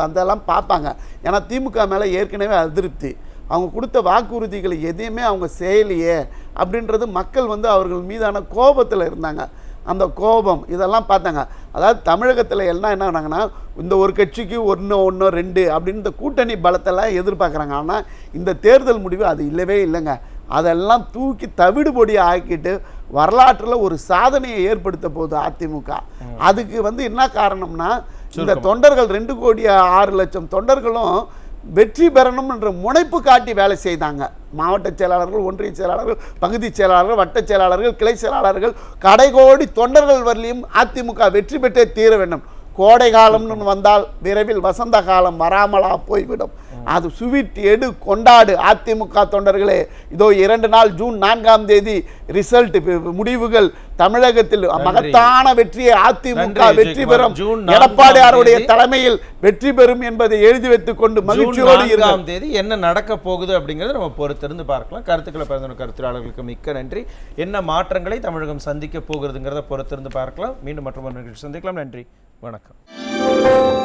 அதெல்லாம் பார்ப்பாங்க. ஏன்னா திமுக மேலே ஏற்கனவே அதிருப்தி. அவங்க கொடுத்த வாக்குறுதிகளை எதையுமே அவங்க செய்யலையே அப்படின்றது மக்கள் அவர்கள் மீதான கோபத்தில் இருந்தாங்க. அந்த கோபம் இதெல்லாம் பார்த்தாங்க. அதாவது தமிழகத்தில் எல்லாம் என்ன பண்ணாங்கன்னா இந்த ஒரு கட்சிக்கு 1 2 அப்படின்னு இந்த கூட்டணி பலத்தெல்லாம் எதிர்பார்க்குறாங்க. ஆனால் இந்த தேர்தல் முடிவு அது இல்லவே இல்லைங்க. அதெல்லாம் தூக்கி தவிடுபொடி ஆக்கிட்டு வரலாற்றில் ஒரு சாதனையை ஏற்படுத்த போகுது அதிமுக. அதுக்கு என்ன காரணம்னா இந்த தொண்டர்கள் 2,06,00,000 தொண்டர்களும் வெற்றி பெறணும் என்ற முனைப்பு காட்டி வேலை செய்தாங்க. மாவட்ட செயலாளர்கள், ஒன்றிய செயலாளர்கள், பகுதி செயலாளர்கள், வட்ட செயலாளர்கள், கிளை செயலாளர்கள், கடைகோடி தொண்டர்கள் வரலையும் அதிமுக வெற்றி பெற்றே தீர வேண்டும். கோடை காலம்னு வந்தால் விரைவில் வசந்த காலம் வராமலா போய்விடும். அது சுவிட் எடு கொண்டாடு அதிமுக தொண்டர்களே. இதோ 2 நாள் ஜூன் 4ஆம் தேதி ரிசல்ட் முடிவுகள் தமிழகத்தில் மகத்தான வெற்றியை அதிமுக வெற்றி பெறும், எடப்பாடியாருடைய தலைமையில் வெற்றி பெறும் என்பதை எழுதி வைத்துக் கொண்டு மகிழ்ச்சியோடு 4ஆம் தேதி என்ன நடக்க போகுது அப்படிங்கிறத நம்ம பொறுத்திருந்து பார்க்கலாம். கருத்துக்களை பகிர்ந்து கருத்துரையாளர்களுக்கு மிக்க நன்றி. என்ன மாற்றங்களை தமிழகம் சந்திக்க போகிறதுங்கிறத பொறுத்திருந்து பார்க்கலாம். மீண்டும் மற்றொரு நிகழ்ச்சி சந்திக்கலாம். நன்றி, வணக்கம்.